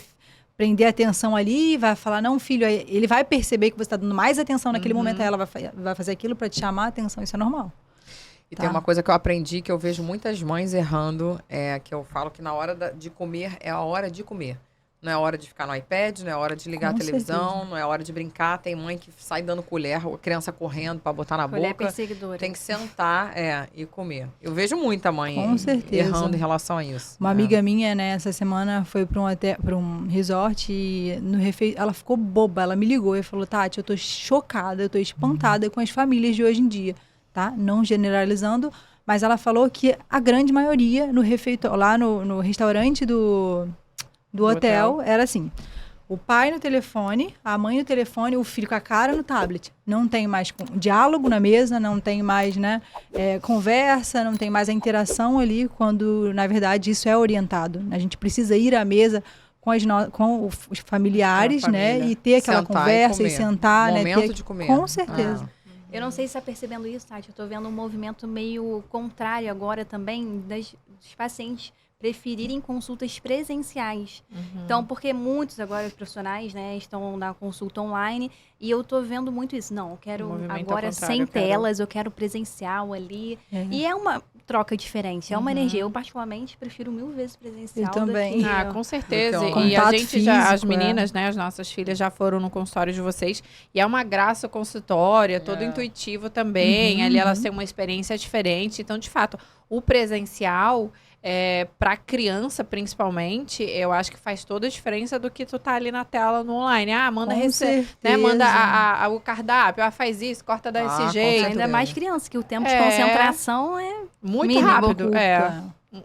prender a atenção ali e vai falar, não, filho, aí ele vai perceber que você tá dando mais atenção naquele momento, aí ela vai fazer aquilo para te chamar a atenção, isso é normal. E tem uma coisa que eu aprendi, que eu vejo muitas mães errando, que eu falo que na hora de comer é a hora de comer. Não é a hora de ficar no iPad, não é a hora de ligar Com a televisão, certeza. não é a hora de brincar. Tem mãe que sai dando colher, a criança correndo para botar na Colher boca. perseguidora. Tem que sentar e comer. Eu vejo muita mãe Com certeza. errando em relação a isso. Uma amiga minha, né, essa semana foi para um resort e ela ficou boba, ela me ligou e falou, Tati, eu tô chocada, eu tô espantada com as famílias de hoje em dia, tá? Não generalizando, mas ela falou que a grande maioria no refeitório, lá no restaurante do hotel, era assim, o pai no telefone, a mãe no telefone, o filho com a cara no tablet. Não tem mais diálogo na mesa, não tem mais, né, conversa, não tem mais a interação ali, quando, na verdade, isso é orientado. A gente precisa ir à mesa com os familiares, né, e ter aquela Sentar conversa e comer. sentar, né, Momento de comer. Com certeza. Eu não sei se está percebendo isso, Tati. Eu estou vendo um movimento meio contrário agora também dos pacientes preferirem consultas presenciais. Então, porque muitos agora profissionais, né, estão na consulta online e eu tô vendo muito isso. Não, eu quero agora sem telas, eu quero presencial ali. E é uma troca diferente, é uma energia. Eu, particularmente, prefiro 1000 vezes presencial. Eu também. Com certeza. Então, E a contato gente as físico, meninas, né, as nossas filhas já foram no consultório de vocês. E é uma graça o consultório, é todo intuitivo também. Ali elas têm uma experiência diferente. Então, de fato, o presencial... para criança, principalmente, eu acho que faz toda a diferença do que tu tá ali na tela no online. Manda né, manda o cardápio, faz isso, corta desse jeito. Ainda mais criança, que o tempo de concentração é muito mínimo. rápido.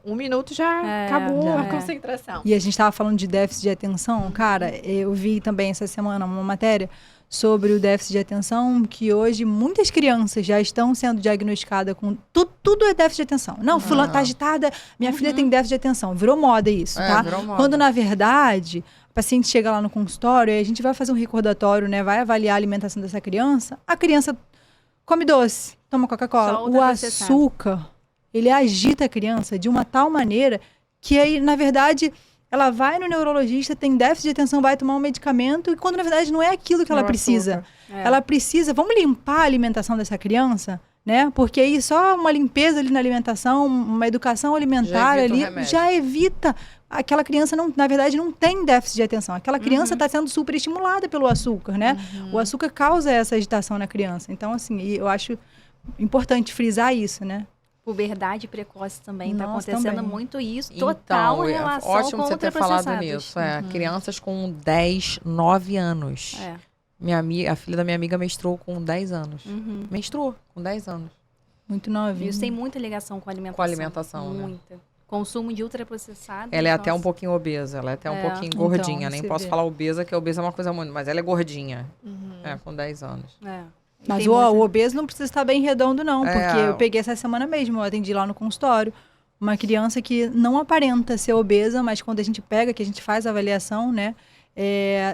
Um minuto já acabou a concentração. E a gente estava falando de déficit de atenção. Cara, eu vi também essa semana uma matéria sobre o déficit de atenção, que hoje muitas crianças já estão sendo diagnosticadas com... Tudo é déficit de atenção. Não, fulano tá agitada, minha filha tem déficit de atenção. Virou moda isso, tá? Virou moda. Quando, na verdade, a paciente chega lá no consultório e a gente vai fazer um recordatório, né? Vai avaliar a alimentação dessa criança. A criança come doce, toma Coca-Cola. O açúcar, ele agita a criança de uma tal maneira que aí, na verdade... Ela vai no neurologista, tem déficit de atenção, vai tomar um medicamento, e quando na verdade não é aquilo que ela precisa. Ela precisa, vamos limpar a alimentação dessa criança, né? Porque aí só uma limpeza ali na alimentação, uma educação alimentar já evita. Aquela criança, na verdade, não tem déficit de atenção. Aquela criança está sendo super estimulada pelo açúcar, né? O açúcar causa essa agitação na criança. Então, assim, eu acho importante frisar isso, né? Puberdade precoce também está acontecendo também. Muito isso, total em relação ótimo com você ter falado nisso. Crianças com 10, 9 anos. A filha da minha amiga menstruou com 10 anos. Menstruou com 10 anos. Muito novinho. Isso tem muita ligação com a alimentação. Com a alimentação, muita. Consumo de ultraprocessado. Ela é até um pouquinho obesa, ela é até um pouquinho gordinha. Nem posso falar obesa, que obesa é uma coisa muito... Mas ela é gordinha. Com 10 anos. Mas o obeso não precisa estar bem redondo, não. Porque eu peguei essa semana mesmo, eu atendi lá no consultório, uma criança que não aparenta ser obesa, mas quando a gente pega, que a gente faz a avaliação, né,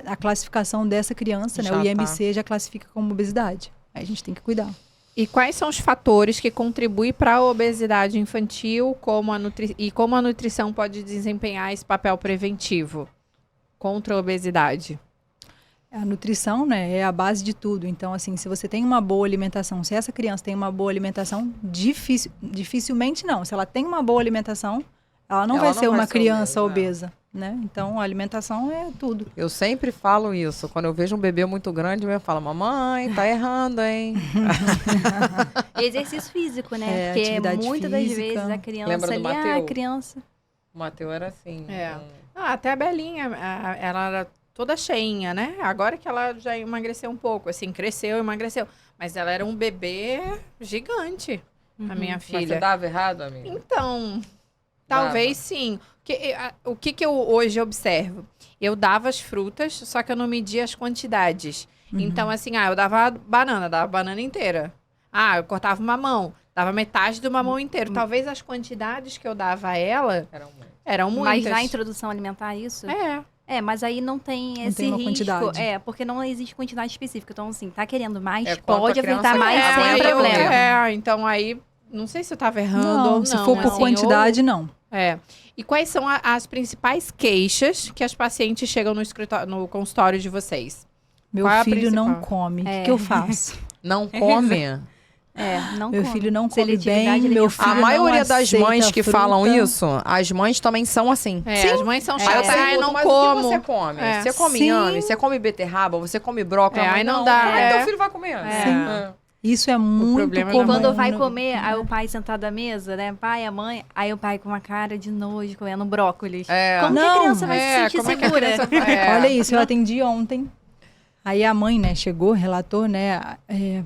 a classificação dessa criança, né, o IMC já classifica como obesidade. Aí a gente tem que cuidar. E quais são os fatores que contribuem para a obesidade infantil e como a nutrição pode desempenhar esse papel preventivo contra a obesidade? A nutrição, né, é a base de tudo. Então, assim, se você tem uma boa alimentação, se essa criança tem uma boa alimentação, dificilmente não. Se ela tem uma boa alimentação, ela não vai ser uma criança obesa, né? Então, a alimentação é tudo. Eu sempre falo isso. Quando eu vejo um bebê muito grande, eu falo, mamãe, tá errando, hein? E exercício físico, né? Porque atividade muitas das física. vezes a criança Lembra do ali, Mateu? a criança... O Mateu era assim. Até a Belinha, ela era toda cheinha, né? Agora que ela já emagreceu um pouco, assim, cresceu, emagreceu. Mas ela era um bebê gigante, a minha Mas filha. você dava errado, amiga? Então, talvez sim. O que eu hoje observo? Eu dava as frutas, só que eu não media as quantidades. Então, assim, eu dava banana inteira. Eu cortava uma mão, dava metade do mamão inteiro. Talvez as quantidades que eu dava a ela eram muitas. Mas na introdução alimentar, isso? Mas aí não tem esse tem uma risco. quantidade. Porque não existe quantidade específica. Então, assim, tá querendo mais, quanto pode a criança aumentar mais quer. sem problema. Então aí, não sei se eu tava errando Não, ou não. se for por assim, quantidade, não. E quais são as principais queixas que as pacientes chegam no consultório de vocês? Meu Qual é a filho não principal? come. O que eu faço? Não come? Não Meu come. filho não come Seletividade bem, meu filho A não maioria das aceita mães que fruta. falam isso, as mães também são assim. As mães são Aí eu chatas. pergunto, não mas como. o que você come? É. Você come Sim. inhame, você come beterraba, você come brócolis? Aí não Como dá, é que teu filho vai comer? Isso é muito problema é comum. Quando vai no- comer, aí o pai sentado à mesa, né? Pai, a mãe, aí o pai com uma cara de nojo comendo brócolis. Como que a Não. criança vai se sentir como é que a segura? criança vai? Olha isso, eu atendi ontem. Aí a mãe, né, chegou, relatou, né?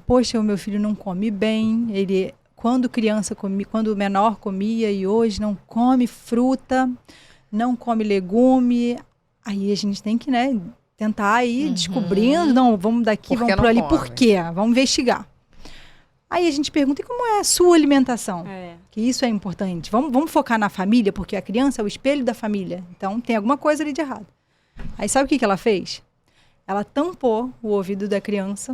Poxa, o meu filho não come bem. Ele, quando criança comia, quando menor comia e hoje não come fruta, não come legume. Aí a gente tem que, né, tentar ir descobrindo. Não, vamos daqui, Por que vamos por não ali. come? Por quê? Vamos investigar. Aí a gente pergunta, e como é a sua alimentação? Que isso é importante. Vamos focar na família, porque a criança é o espelho da família. Então, tem alguma coisa ali de errado. Aí, sabe o que ela fez? Ela tampou o ouvido da criança.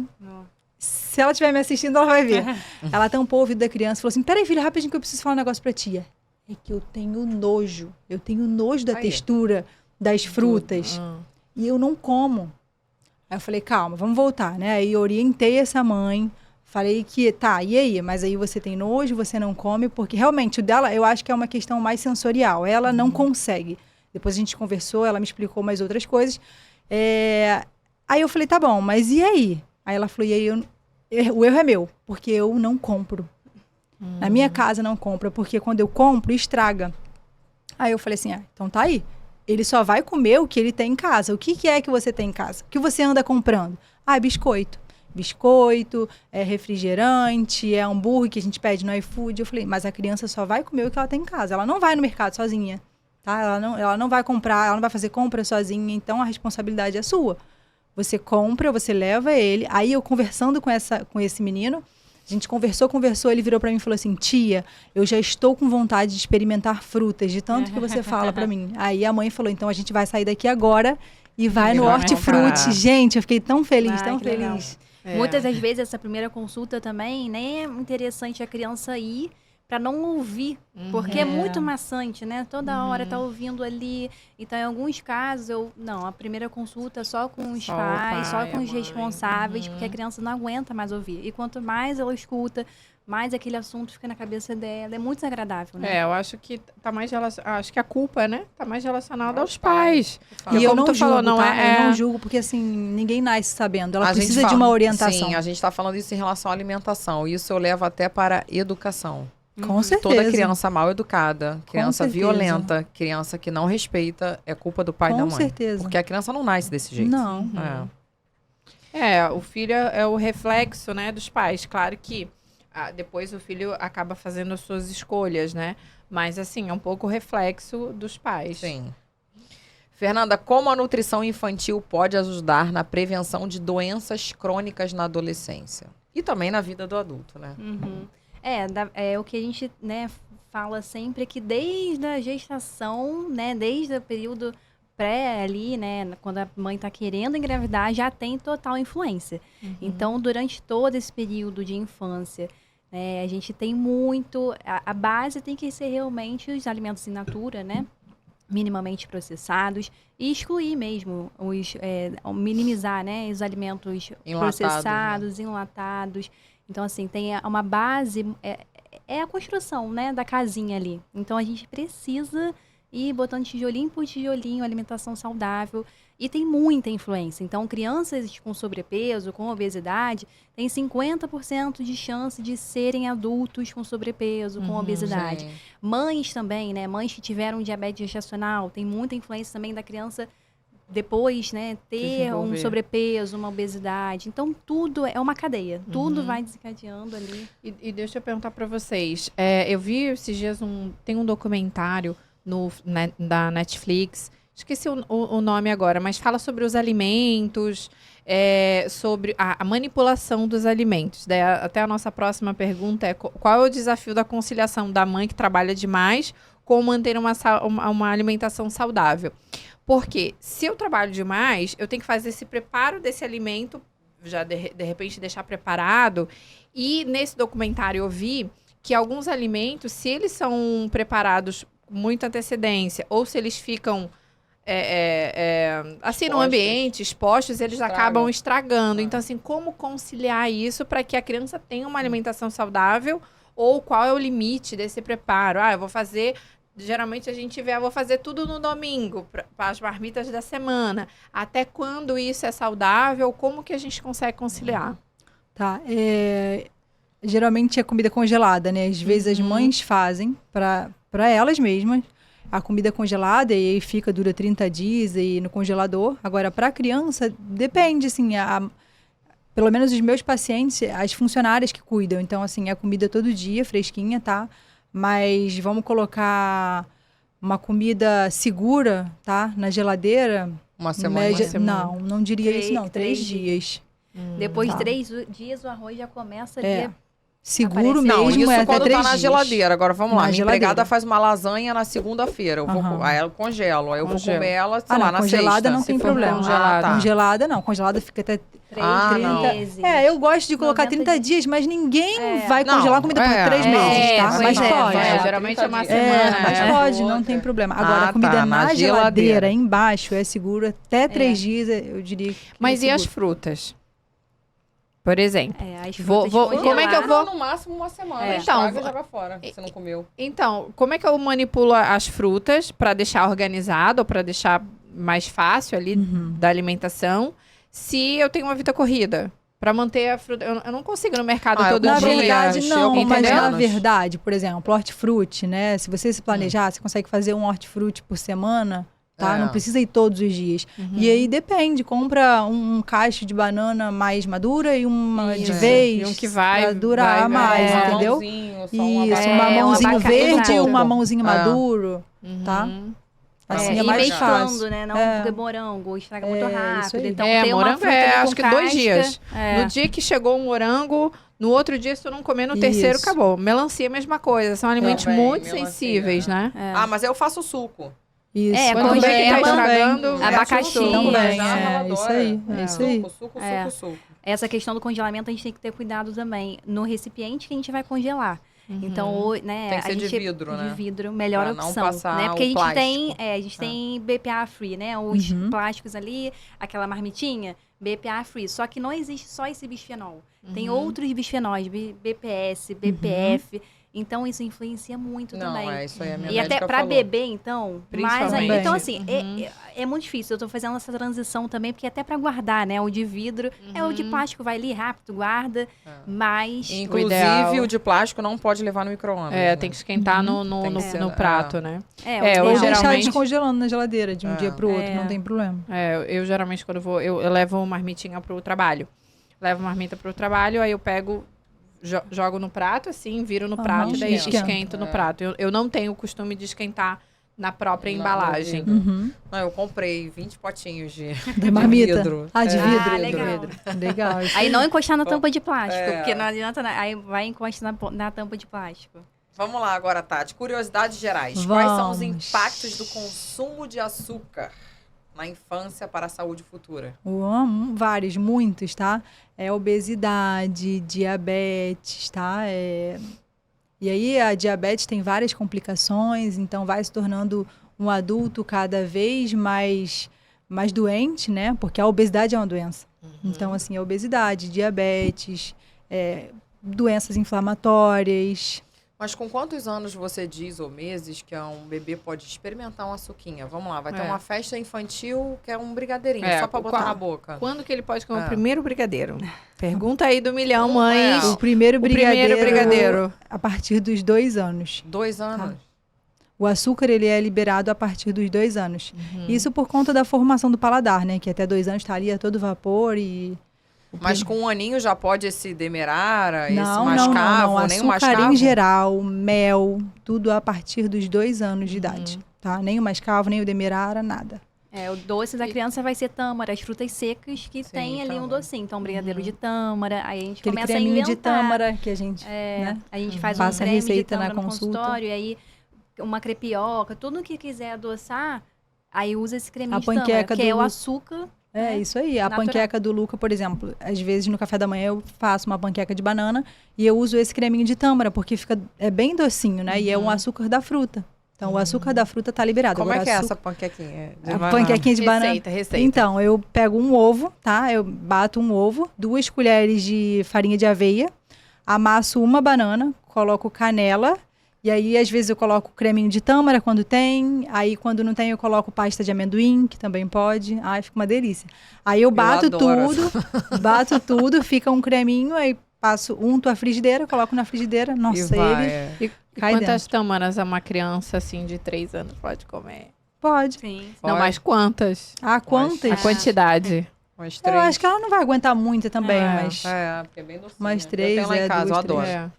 Se ela estiver me assistindo, ela vai ver. Ela tampou o ouvido da criança e falou assim, peraí, filha, rapidinho que eu preciso falar um negócio pra tia. É que eu tenho nojo. Eu tenho nojo da textura das frutas. E eu não como. Aí eu falei, calma, vamos voltar, né? Aí eu orientei essa mãe. Falei que, tá, e aí? Mas aí você tem nojo, você não come, porque realmente o dela, eu acho que é uma questão mais sensorial. Ela não consegue. Depois a gente conversou, ela me explicou mais outras coisas. Aí eu falei, tá bom, mas e aí? Aí ela falou, e aí o erro é meu, porque eu não compro. Na minha casa não compra, porque quando eu compro, estraga. Aí eu falei assim, então tá aí. Ele só vai comer o que ele tem em casa. O que é que você tem em casa? O que você anda comprando? Biscoito. Biscoito, refrigerante, hambúrguer que a gente pede no iFood. Eu falei, mas a criança só vai comer o que ela tem em casa. Ela não vai no mercado sozinha, tá? Ela não vai comprar, ela não vai fazer compra sozinha. Então, a responsabilidade é sua. Você compra, você leva ele. Aí, eu conversando com esse menino, a gente conversou, ele virou pra mim e falou assim, tia, eu já estou com vontade de experimentar frutas, de tanto que você fala pra mim. Aí, a mãe falou, então, a gente vai sair daqui agora e vai no Hortifruti. Gente, eu fiquei tão feliz, tão feliz. Legal. Muitas das vezes, essa primeira consulta também, nem é interessante a criança ir para não ouvir, porque é muito maçante, né? Toda hora tá ouvindo ali. Então, em alguns casos, a primeira consulta só com os pais, só com os responsáveis, porque a criança não aguenta mais ouvir. E quanto mais ela escuta, mais aquele assunto fica na cabeça dela. É muito desagradável, né? Eu acho que tá mais acho que a culpa, né? Tá mais relacionada aos pais. E eu como não tu julgo, falou, eu não julgo, porque assim, ninguém nasce sabendo. Ela precisa de uma orientação. Sim, a gente está falando isso em relação à alimentação. Isso eu levo até para a educação. Com certeza. Toda criança mal educada, criança certeza. violenta, criança que não respeita, é culpa do pai e da mãe. Com certeza. Porque a criança não nasce desse jeito. Não. O filho é o reflexo, né, dos pais. Claro que depois o filho acaba fazendo as suas escolhas, né? Mas, assim, é um pouco o reflexo dos pais. Sim. Fernanda, como a nutrição infantil pode ajudar na prevenção de doenças crônicas na adolescência? E também na vida do adulto, né? O que a gente, né, fala sempre é que desde a gestação, né, desde o período pré ali, né, quando a mãe está querendo engravidar, já tem total influência. Então, durante todo esse período de infância, a gente tem muito... A base tem que ser realmente os alimentos in natura, né? minimamente processados e excluir mesmo, minimizar, né, os alimentos Enlatados, processados, enlatados. Então, assim, tem uma base, é a construção, né, da casinha ali. Então, a gente precisa ir botando tijolinho por tijolinho, alimentação saudável. E tem muita influência. Então, crianças com sobrepeso, com obesidade, têm 50% de chance de serem adultos com sobrepeso, com obesidade. Sim. Mães também, né? Mães que tiveram diabetes gestacional, tem muita influência também da criança depois, né? Ter um Desenvolver. sobrepeso, uma obesidade. Então, tudo é uma cadeia. Tudo vai desencadeando ali. E deixa eu perguntar para vocês. Eu vi esses dias tem um documentário da Netflix. Esqueci o nome agora, mas fala sobre os alimentos, sobre a manipulação dos alimentos. Daí, até a nossa próxima pergunta é qual é o desafio da conciliação da mãe que trabalha demais com manter uma alimentação saudável? Porque se eu trabalho demais, eu tenho que fazer esse preparo desse alimento, já de repente deixar preparado. E nesse documentário eu vi que alguns alimentos, se eles são preparados com muita antecedência, ou se eles ficam assim, no ambiente, expostos, eles acabam estragando. Então, assim, como conciliar isso para que a criança tenha uma alimentação saudável? Ou qual é o limite desse preparo? Eu vou fazer... Geralmente a gente vê, vou fazer tudo no domingo, para as marmitas da semana. Até quando isso é saudável? Como que a gente consegue conciliar? Tá, geralmente é comida congelada, né? Às vezes as mães fazem para elas mesmas a comida congelada e aí dura 30 dias aí no congelador. Agora, para a criança, depende, assim, pelo menos os meus pacientes, as funcionárias que cuidam. Então, assim, a comida todo dia, fresquinha, tá? Mas vamos colocar uma comida segura, tá? Na geladeira. Uma semana. Não diria isso, não. 3 dias. Depois Tá. de 3 dias, o arroz já começa a Seguro Aparece. mesmo Não, isso é até quando 3 tá na dias. geladeira. Agora, vamos lá. Na Minha geladeira. empregada faz uma lasanha na segunda-feira. Aí eu congelo. Aí eu vou comer ela, sei lá, na congelada sexta. não Se tem for problema. congelada. Congelada não. Congelada fica até 3 não. meses. eu gosto de colocar 90 30 dias, mas ninguém vai Não, congelar comida por 3 meses, tá? pois Mas é, pode. Geralmente é uma 30 dias. semana. Mas pode, não tem problema. Agora, Ah, a comida tá, na na geladeira, geladeira. embaixo, é seguro até 3 dias, eu diria que Mas é e as seguro. frutas? Por exemplo. As Vou- frutas como é que eu congeladas. vou- No máximo uma semana. Então, Estraga e joga fora, se não comeu. Então, como é que eu manipulo as frutas para deixar organizado ou para deixar mais fácil ali da alimentação, se eu tenho uma vida corrida? Para manter a fruta. Eu não consigo ir no mercado eu todo Na comprei dia. verdade, as não, mas entendeu? na verdade, por exemplo, hortifruti, né? Se você se planejar, você consegue fazer um hortifruti por semana, tá? É. Não precisa ir todos os dias. E aí depende, compra um cacho de banana mais madura e uma de Isso. vez E um que vai- pra durar vai- mais, é. entendeu? Mamãozinho, só um Isso, abacate. um mamãozinho abacate verde e tudo. um mamãozinho maduro, Uhum. tá? Assim É, é E mais mesclando, fácil. né? Não, É. porque morango estraga muito É, isso rápido. aí. Então, É, tem uma morango fruta é, ali com acho que 2 casca. dias. É. No dia que chegou o morango, no outro dia, se tu não comer, no Isso. terceiro, acabou. Melancia, a mesma coisa. São alimentos Também, muito melancia, sensíveis, né? Ah, mas eu faço suco. Isso. É, Quando congela, vê que tá estragando, abacaxi. Também, Já, ela é isso adora. aí, é isso aí. Suco. Essa questão do congelamento, a gente tem que ter cuidado também no recipiente que a gente vai congelar. Então, né, Tem que a ser de gente vidro, né? De vidro, melhor Pra não opção, passar né? Porque o a gente plástico. tem BPA free, né? Os plásticos ali, aquela marmitinha, BPA free. Só que não existe só esse bisfenol. Tem outros bisfenóis, BPS, BPF. Então isso influencia muito Não, também. isso aí a minha E até médica para falou. bebê, então, mais Principalmente. ainda. Então, assim, é muito difícil. Eu tô fazendo essa transição também, porque até para guardar, né? O de vidro, o de plástico vai ali rápido, guarda, mas... Inclusive, ideal- o de plástico não pode levar no micro-ondas. É, né? tem que esquentar no Tem que ser, no prato, né? o eu Ou ideal. deixar geralmente- descongelando na geladeira de um dia pro outro, não tem problema. Eu geralmente, quando eu levo uma marmitinha pro trabalho. Levo marmita pro trabalho, aí eu pego, jogo no prato, assim, viro no prato e daí esquenta. esquento no prato. Eu não tenho o costume de esquentar na própria Não, embalagem. no Uhum. Não, eu comprei 20 potinhos de Da marmita. vidro. Ah, de É, vidro. Ah, de legal. vidro. Legal. isso Aí não encostar na tampa de plástico, É. porque não adianta, aí vai encostar na tampa de plástico. Vamos lá agora, Tati. Curiosidades gerais. Quais são os Vamos. impactos do consumo de açúcar na infância para a saúde futura? Vários, muitos, tá? Obesidade, diabetes, tá? E aí a diabetes tem várias complicações, então vai se tornando um adulto cada vez mais doente, né? Porque a obesidade é uma doença. Então, assim, a obesidade, diabetes, doenças inflamatórias. Mas com quantos anos você diz, ou meses, que um bebê pode experimentar uma suquinha? Vamos lá, vai ter uma festa infantil que é um brigadeirinho, só pra botar na boca. Quando que ele pode comer o primeiro brigadeiro? Pergunta aí do milhão, mães. O primeiro brigadeiro, brigadeiro. A partir dos 2 anos. 2 anos? O açúcar, ele é liberado a partir dos 2 anos. Isso por conta da formação do paladar, né? Que até 2 anos tá ali a todo vapor e... Mas com 1 aninho já pode esse demerara, esse Não. nem o Açúcar mascavo? em geral, mel, tudo a partir dos 2 anos de idade, tá? Nem o mascavo, nem o demerara, nada. O doce da criança vai ser tâmara, as frutas secas que tem ali um docinho. Então, brigadeiro de tâmara, aí a gente Aquele começa a creminho inventar. de tâmara que a gente, né? A gente faz Passa um a creme de receita tâmara na no consulta. consultório, e aí uma crepioca, tudo que quiser adoçar, aí usa esse creminho A de tâmara, panqueca que é o do- açúcar. Isso aí. A Natural. panqueca do Luca, por exemplo, às vezes no café da manhã eu faço uma panqueca de banana e eu uso esse creminho de tâmara, porque é bem docinho, né? E é um açúcar da fruta. Então, o açúcar da fruta tá liberado. Como Agora, é que é açúcar- essa panquequinha? A panquequinha de banana. Receita. Então, eu pego um ovo, tá? Eu bato um ovo, 2 colheres de farinha de aveia, amasso uma banana, coloco canela, e aí às vezes eu coloco creminho de tâmara quando tem, aí quando não tem eu coloco pasta de amendoim, que também pode. Ai, fica uma delícia. Aí eu bato adoro. tudo, fica um creminho, aí unto a frigideira, coloco na frigideira. Nossa, ele E cai quantas tâmaras uma criança, assim, de 3 anos pode comer? pode. Sim. Não, mas quantas? Ah, quantas? A quantidade. Umas Eu 3. acho que ela não vai aguentar muito também, mas... Porque é bem docinho. Umas Eu 3, tenho lá em casa, 2, eu adoro. 3.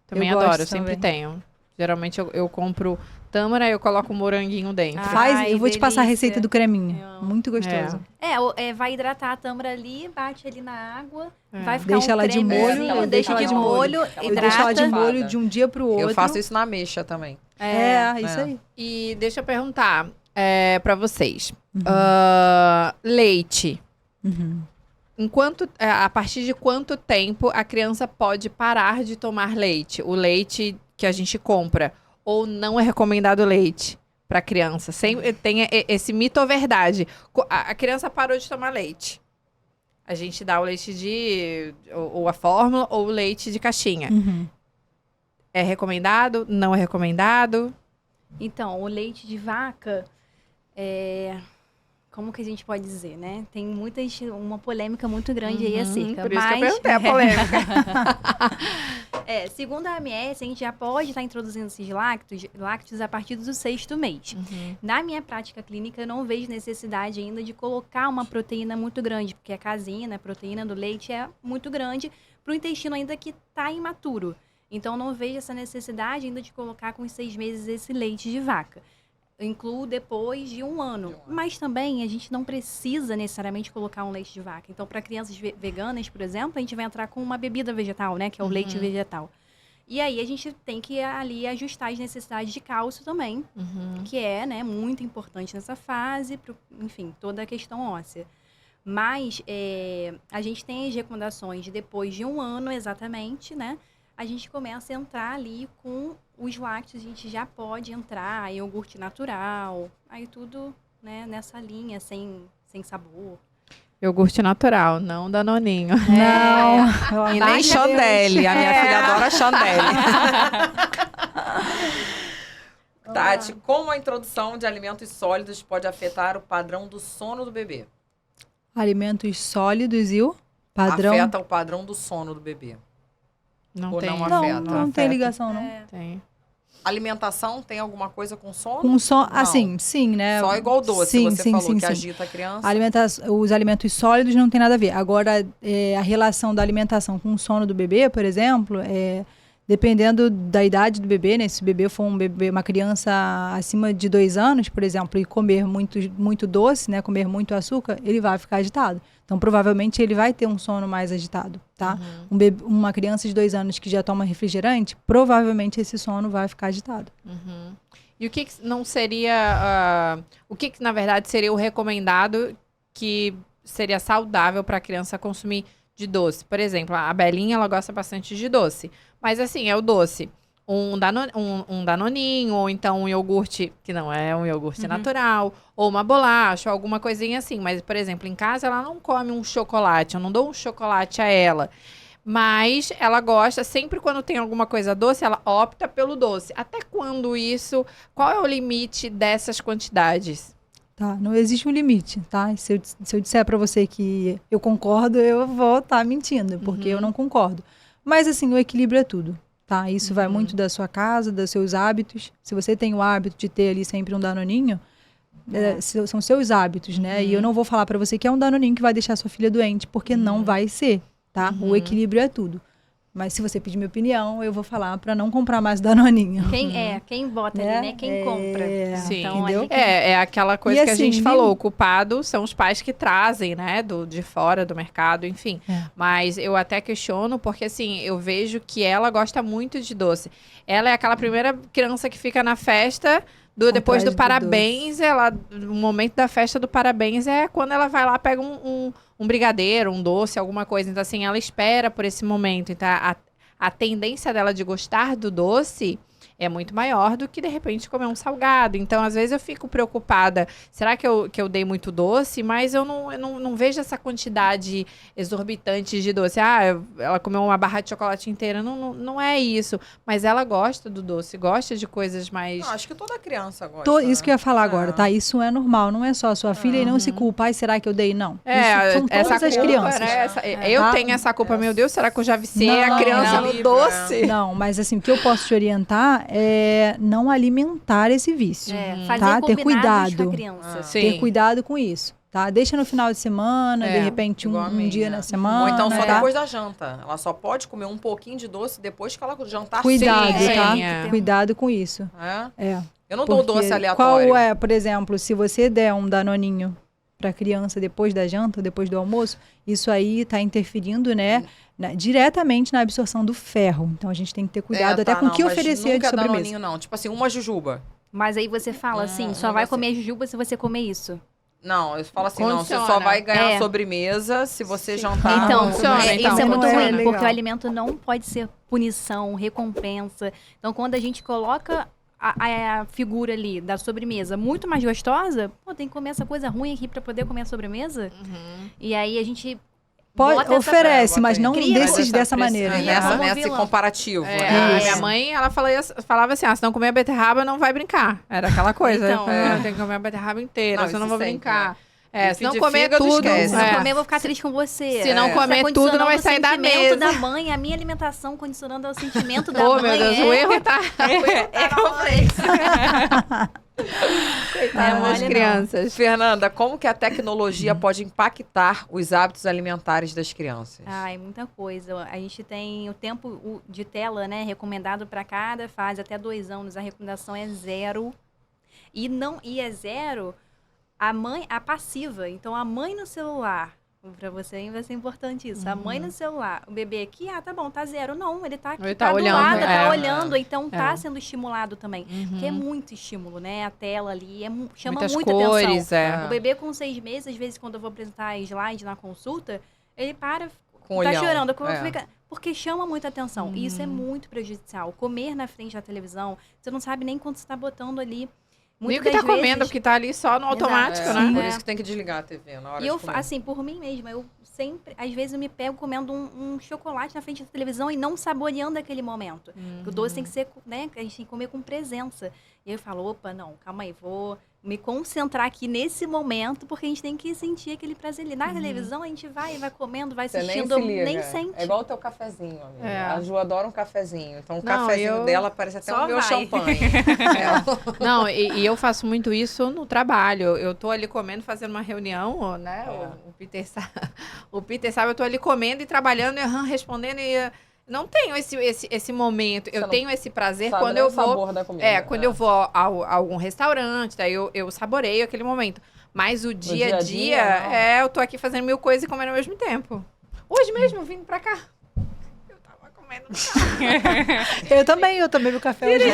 Também Eu adoro, gosto eu sempre também. tenho. Geralmente eu compro tâmara e eu coloco um moranguinho dentro. Ai, Eu vou te passar a delícia. receita do creminho. Eu amo. Muito gostoso. Vai hidratar a tâmara ali, bate ali na água, vai ficar Deixa um ela de creme molho, assim, eu deixa de molho, Eu deixo ela de hidrata. molho de um dia pro outro. Eu faço isso na mexa também. Isso aí. E deixa eu perguntar pra vocês. Uhum. Leite. Uhum. A partir de quanto tempo a criança pode parar de tomar leite? O leite que a gente compra. Ou não é recomendado leite para criança? Sempre tem esse mito ou verdade. A criança parou de tomar leite. A gente dá o leite ou a fórmula ou o leite de caixinha. Uhum. É recomendado? Não é recomendado? Então, o leite de vaca, como que a gente pode dizer, né? Tem uma polêmica muito grande aí acerca. Por isso que eu perguntei a polêmica. Segundo a AMS, a gente já pode estar introduzindo esses lácteos a partir do 6º mês. Na minha prática clínica, eu não vejo necessidade ainda de colocar uma proteína muito grande, porque a caseína, a proteína do leite é muito grande para o intestino ainda que está imaturo. Então, não vejo essa necessidade ainda de colocar com os 6 meses esse leite de vaca. Eu incluo depois de 1 ano. Mas também a gente não precisa necessariamente colocar um leite de vaca. Então, para crianças veganas, por exemplo, a gente vai entrar com uma bebida vegetal, né? Que é o leite vegetal. E aí a gente tem que ali ajustar as necessidades de cálcio também, que é, né, muito importante nessa fase, enfim, toda a questão óssea. Mas a gente tem as recomendações de depois de 1 ano exatamente, né? A gente começa a entrar ali com os lácteos, a gente já pode entrar, iogurte natural, aí tudo, né, nessa linha, sem sabor. Iogurte natural, não Danoninho. Não. E nem Chandelle. A minha filha adora Chandelle. Tati, como a introdução de alimentos sólidos pode afetar o padrão do sono do bebê? Alimentos sólidos e o padrão... Afeta o padrão do sono do bebê. Não Ou tem. não Não, afeta? não tem ligação, não. Tem. Alimentação tem alguma coisa com sono? Com som, Não. assim, sim, né? Só igual doce, sim, você sim, falou sim, que sim. agita a criança. Os alimentos sólidos não tem nada a ver. Agora, a relação da alimentação com o sono do bebê, por exemplo, dependendo da idade do bebê, né? Se o bebê for uma criança acima de 2 anos, por exemplo, e comer muito doce, né? Comer muito açúcar, ele vai ficar agitado. Então, provavelmente, ele vai ter um sono mais agitado, tá? Uma criança de 2 anos que já toma refrigerante, provavelmente esse sono vai ficar agitado. E o que não seria... o que na verdade seria o recomendado que seria saudável para a criança consumir de doce? Por exemplo, a Belinha, ela gosta bastante de doce. Mas assim, é o doce. um danoninho, ou então um iogurte, que não é um iogurte natural, ou uma bolacha, ou alguma coisinha assim. Mas, por exemplo, em casa ela não come um chocolate, eu não dou um chocolate a ela. Mas ela gosta, sempre quando tem alguma coisa doce, ela opta pelo doce. Até quando isso? Qual é o limite dessas quantidades? Tá, não existe um limite, tá? Se eu disser pra você que eu concordo, eu vou estar mentindo, porque eu não concordo. Mas, assim, o equilíbrio é tudo, tá? Isso vai muito da sua casa, dos seus hábitos. Se você tem o hábito de ter ali sempre um danoninho, são seus hábitos, né? E eu não vou falar pra você que é um danoninho que vai deixar sua filha doente, porque não vai ser, tá? O equilíbrio é tudo. Mas se você pedir minha opinião, eu vou falar pra não comprar mais danoninho. Quem bota ali, né? Quem compra. Sim. Então, Entendeu? É aquela coisa E que a assim, gente falou, o culpado são os pais que trazem, né, de fora do mercado, enfim. Mas eu até questiono, porque assim, eu vejo que ela gosta muito de doce. Ela é aquela primeira criança que fica na festa, depois do parabéns, o momento da festa do parabéns é quando ela vai lá, pega um brigadeiro, um doce, alguma coisa. Então, assim, ela espera por esse momento. Então, a tendência dela de gostar do doce é muito maior do que, de repente, comer um salgado. Então, às vezes, eu fico preocupada. Será que eu dei muito doce? Mas eu não vejo essa quantidade exorbitante de doce. Ela comeu uma barra de chocolate inteira. Não é isso. Mas ela gosta do doce, gosta de coisas mais... Não, acho que toda criança gosta. Isso que eu ia falar agora, tá? Isso é normal, não é só a sua filha e não se culpa. Ai, será que eu dei? Não. Isso são todas as culpa, crianças. Né? Eu tenho essa culpa, meu Deus, será que eu já viciei a criança no doce? Não, mas assim, o que eu posso te orientar é não alimentar esse vício. Fazer tá? Ter cuidado. Com a criança. Ter cuidado com isso. Tá? Deixa no final de semana, de repente um dia na semana. Ou então só tá? depois da janta. Ela só pode comer um pouquinho de doce depois que ela jantar. Cuidado, sim, tá? Cuidado com isso. Eu não dou doce aleatório. Qual é, por exemplo, se você der um danoninho para criança depois da janta, depois do almoço, isso aí está interferindo, né, diretamente na absorção do ferro. Então a gente tem que ter cuidado até com o que oferecer de sobremesa. Danoninho, não. Tipo assim, uma jujuba. Mas aí você fala assim, só vai comer jujuba se você comer isso. Não, eu falo assim, não, você só vai ganhar sobremesa se você jantar. Então, isso é muito ruim, legal. porque o alimento não pode ser punição, recompensa. Então, quando a gente coloca a figura ali da sobremesa muito mais gostosa, tem que comer essa coisa ruim aqui pra poder comer a sobremesa. E aí a gente oferece, mas não dessa maneira. Nesse comparativo. A minha mãe, ela falava assim, se não comer a beterraba, não vai brincar. Era aquela coisa. Então, tem que comer a beterraba inteira, senão não vou brincar. Se não comer tudo, se não comer, eu vou ficar triste com você. Se não comer tudo, não vai sair da mesa. O sentimento da mãe, a minha alimentação condicionando ao sentimento da mãe. Oh, meu Deus, o erro tá Coitada das crianças. Fernanda, como que a tecnologia pode impactar os hábitos alimentares das crianças? Muita coisa. A gente tem o tempo de tela, né, recomendado para cada fase, até 2 anos. A recomendação é 0. E é 0 a passiva. Então, a mãe no celular, para você vai ser importante isso. A mãe no celular, o bebê aqui, tá bom, tá 0. Não, ele tá aqui, ele tá olhando, do lado, tá olhando, então tá sendo estimulado também. Porque é muito estímulo, né? A tela ali chama muita cores, atenção. O bebê com 6 meses, às vezes, quando eu vou apresentar slide na consulta, ele tá chorando, porque chama muita atenção. E isso é muito prejudicial. Comer na frente da televisão, você não sabe nem quando você tá botando ali. Nem o que tá comendo, porque tá ali só no automático, né? Por isso que tem que desligar a TV na hora de comer. Assim, por mim mesma, eu sempre, às vezes eu me pego comendo um chocolate na frente da televisão e não saboreando aquele momento. Porque o doce tem que ser, né, a gente tem que comer com presença. E eu falo, opa, não, calma aí, vou me concentrar aqui nesse momento, porque a gente tem que sentir aquele prazer ali. Na televisão a gente vai comendo, vai assistindo, nem sente. É igual o teu cafezinho, amiga. A Ju adora um cafezinho. Então o cafezinho dela parece até o meu champanhe. Não, e eu faço muito isso no trabalho. Eu tô ali comendo, fazendo uma reunião, né? O Peter sabe, eu tô ali comendo e trabalhando, respondendo e... Não tenho esse momento. Eu tenho esse prazer quando eu vou. Sabor da comida, quando eu vou a algum restaurante, daí eu saboreio aquele momento. Mas o dia a dia, eu tô aqui fazendo 1000 coisas e comendo ao mesmo tempo. Hoje mesmo, vindo pra cá. Eu tava com comendo no carro. Eu também meu café hoje.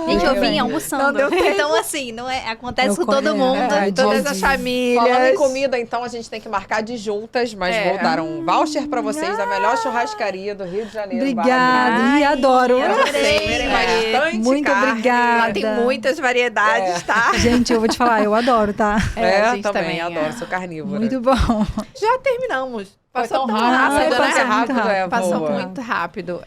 Gente, eu vim almoçando. Não deu tempo. Então, assim, não é, acontece Eu com todo correndo. mundo. Todas as famílias. Falando em comida, então a gente tem que marcar de juntas, mas vou dar um voucher pra vocês da melhor churrascaria do Rio de Janeiro. Obrigada, e Ai, adoro. eu Pra adorei. vocês verem bastante Muito carne. obrigada. Lá tem muitas variedades, tá? Gente, eu vou te falar, eu adoro, tá? a gente também adoro, sou carnívora. Muito bom. Já terminamos. Foi Passou tão tão rápido, rápido, né? né? Passou muito rápido. Passou Boa. muito rápido,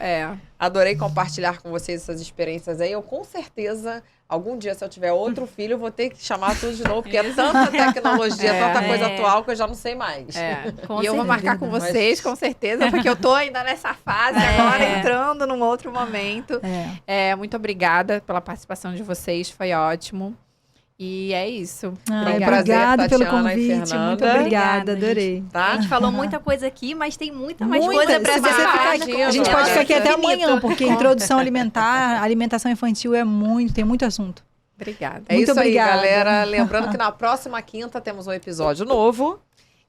Adorei compartilhar com vocês essas experiências aí. Eu, com certeza, algum dia, se eu tiver outro filho, eu vou ter que chamar tudo de novo, porque é tanta tecnologia, tanta coisa atual que eu já não sei mais. Com E eu vou certeza. marcar com vocês, com certeza, porque eu tô ainda nessa fase agora, entrando num outro momento. Muito obrigada pela participação de vocês, foi ótimo. E é isso. Obrigada pelo Tatiana e convite, Fernanda. muito obrigada, Obrigada, adorei. Tá? A gente falou muita coisa aqui, mas tem muita mais Muita, coisa pra se você ser ficar falada. aqui, A gente pode ficar aqui até Infinito. amanhã, porque introdução alimentar, alimentação infantil tem muito assunto. Obrigada. É Muito isso obrigada. aí, galera. Lembrando que na próxima quinta temos um episódio novo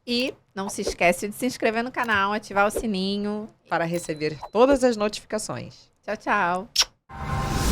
E não se esquece de se inscrever no canal, ativar o sininho. para receber todas as notificações. Tchau, tchau.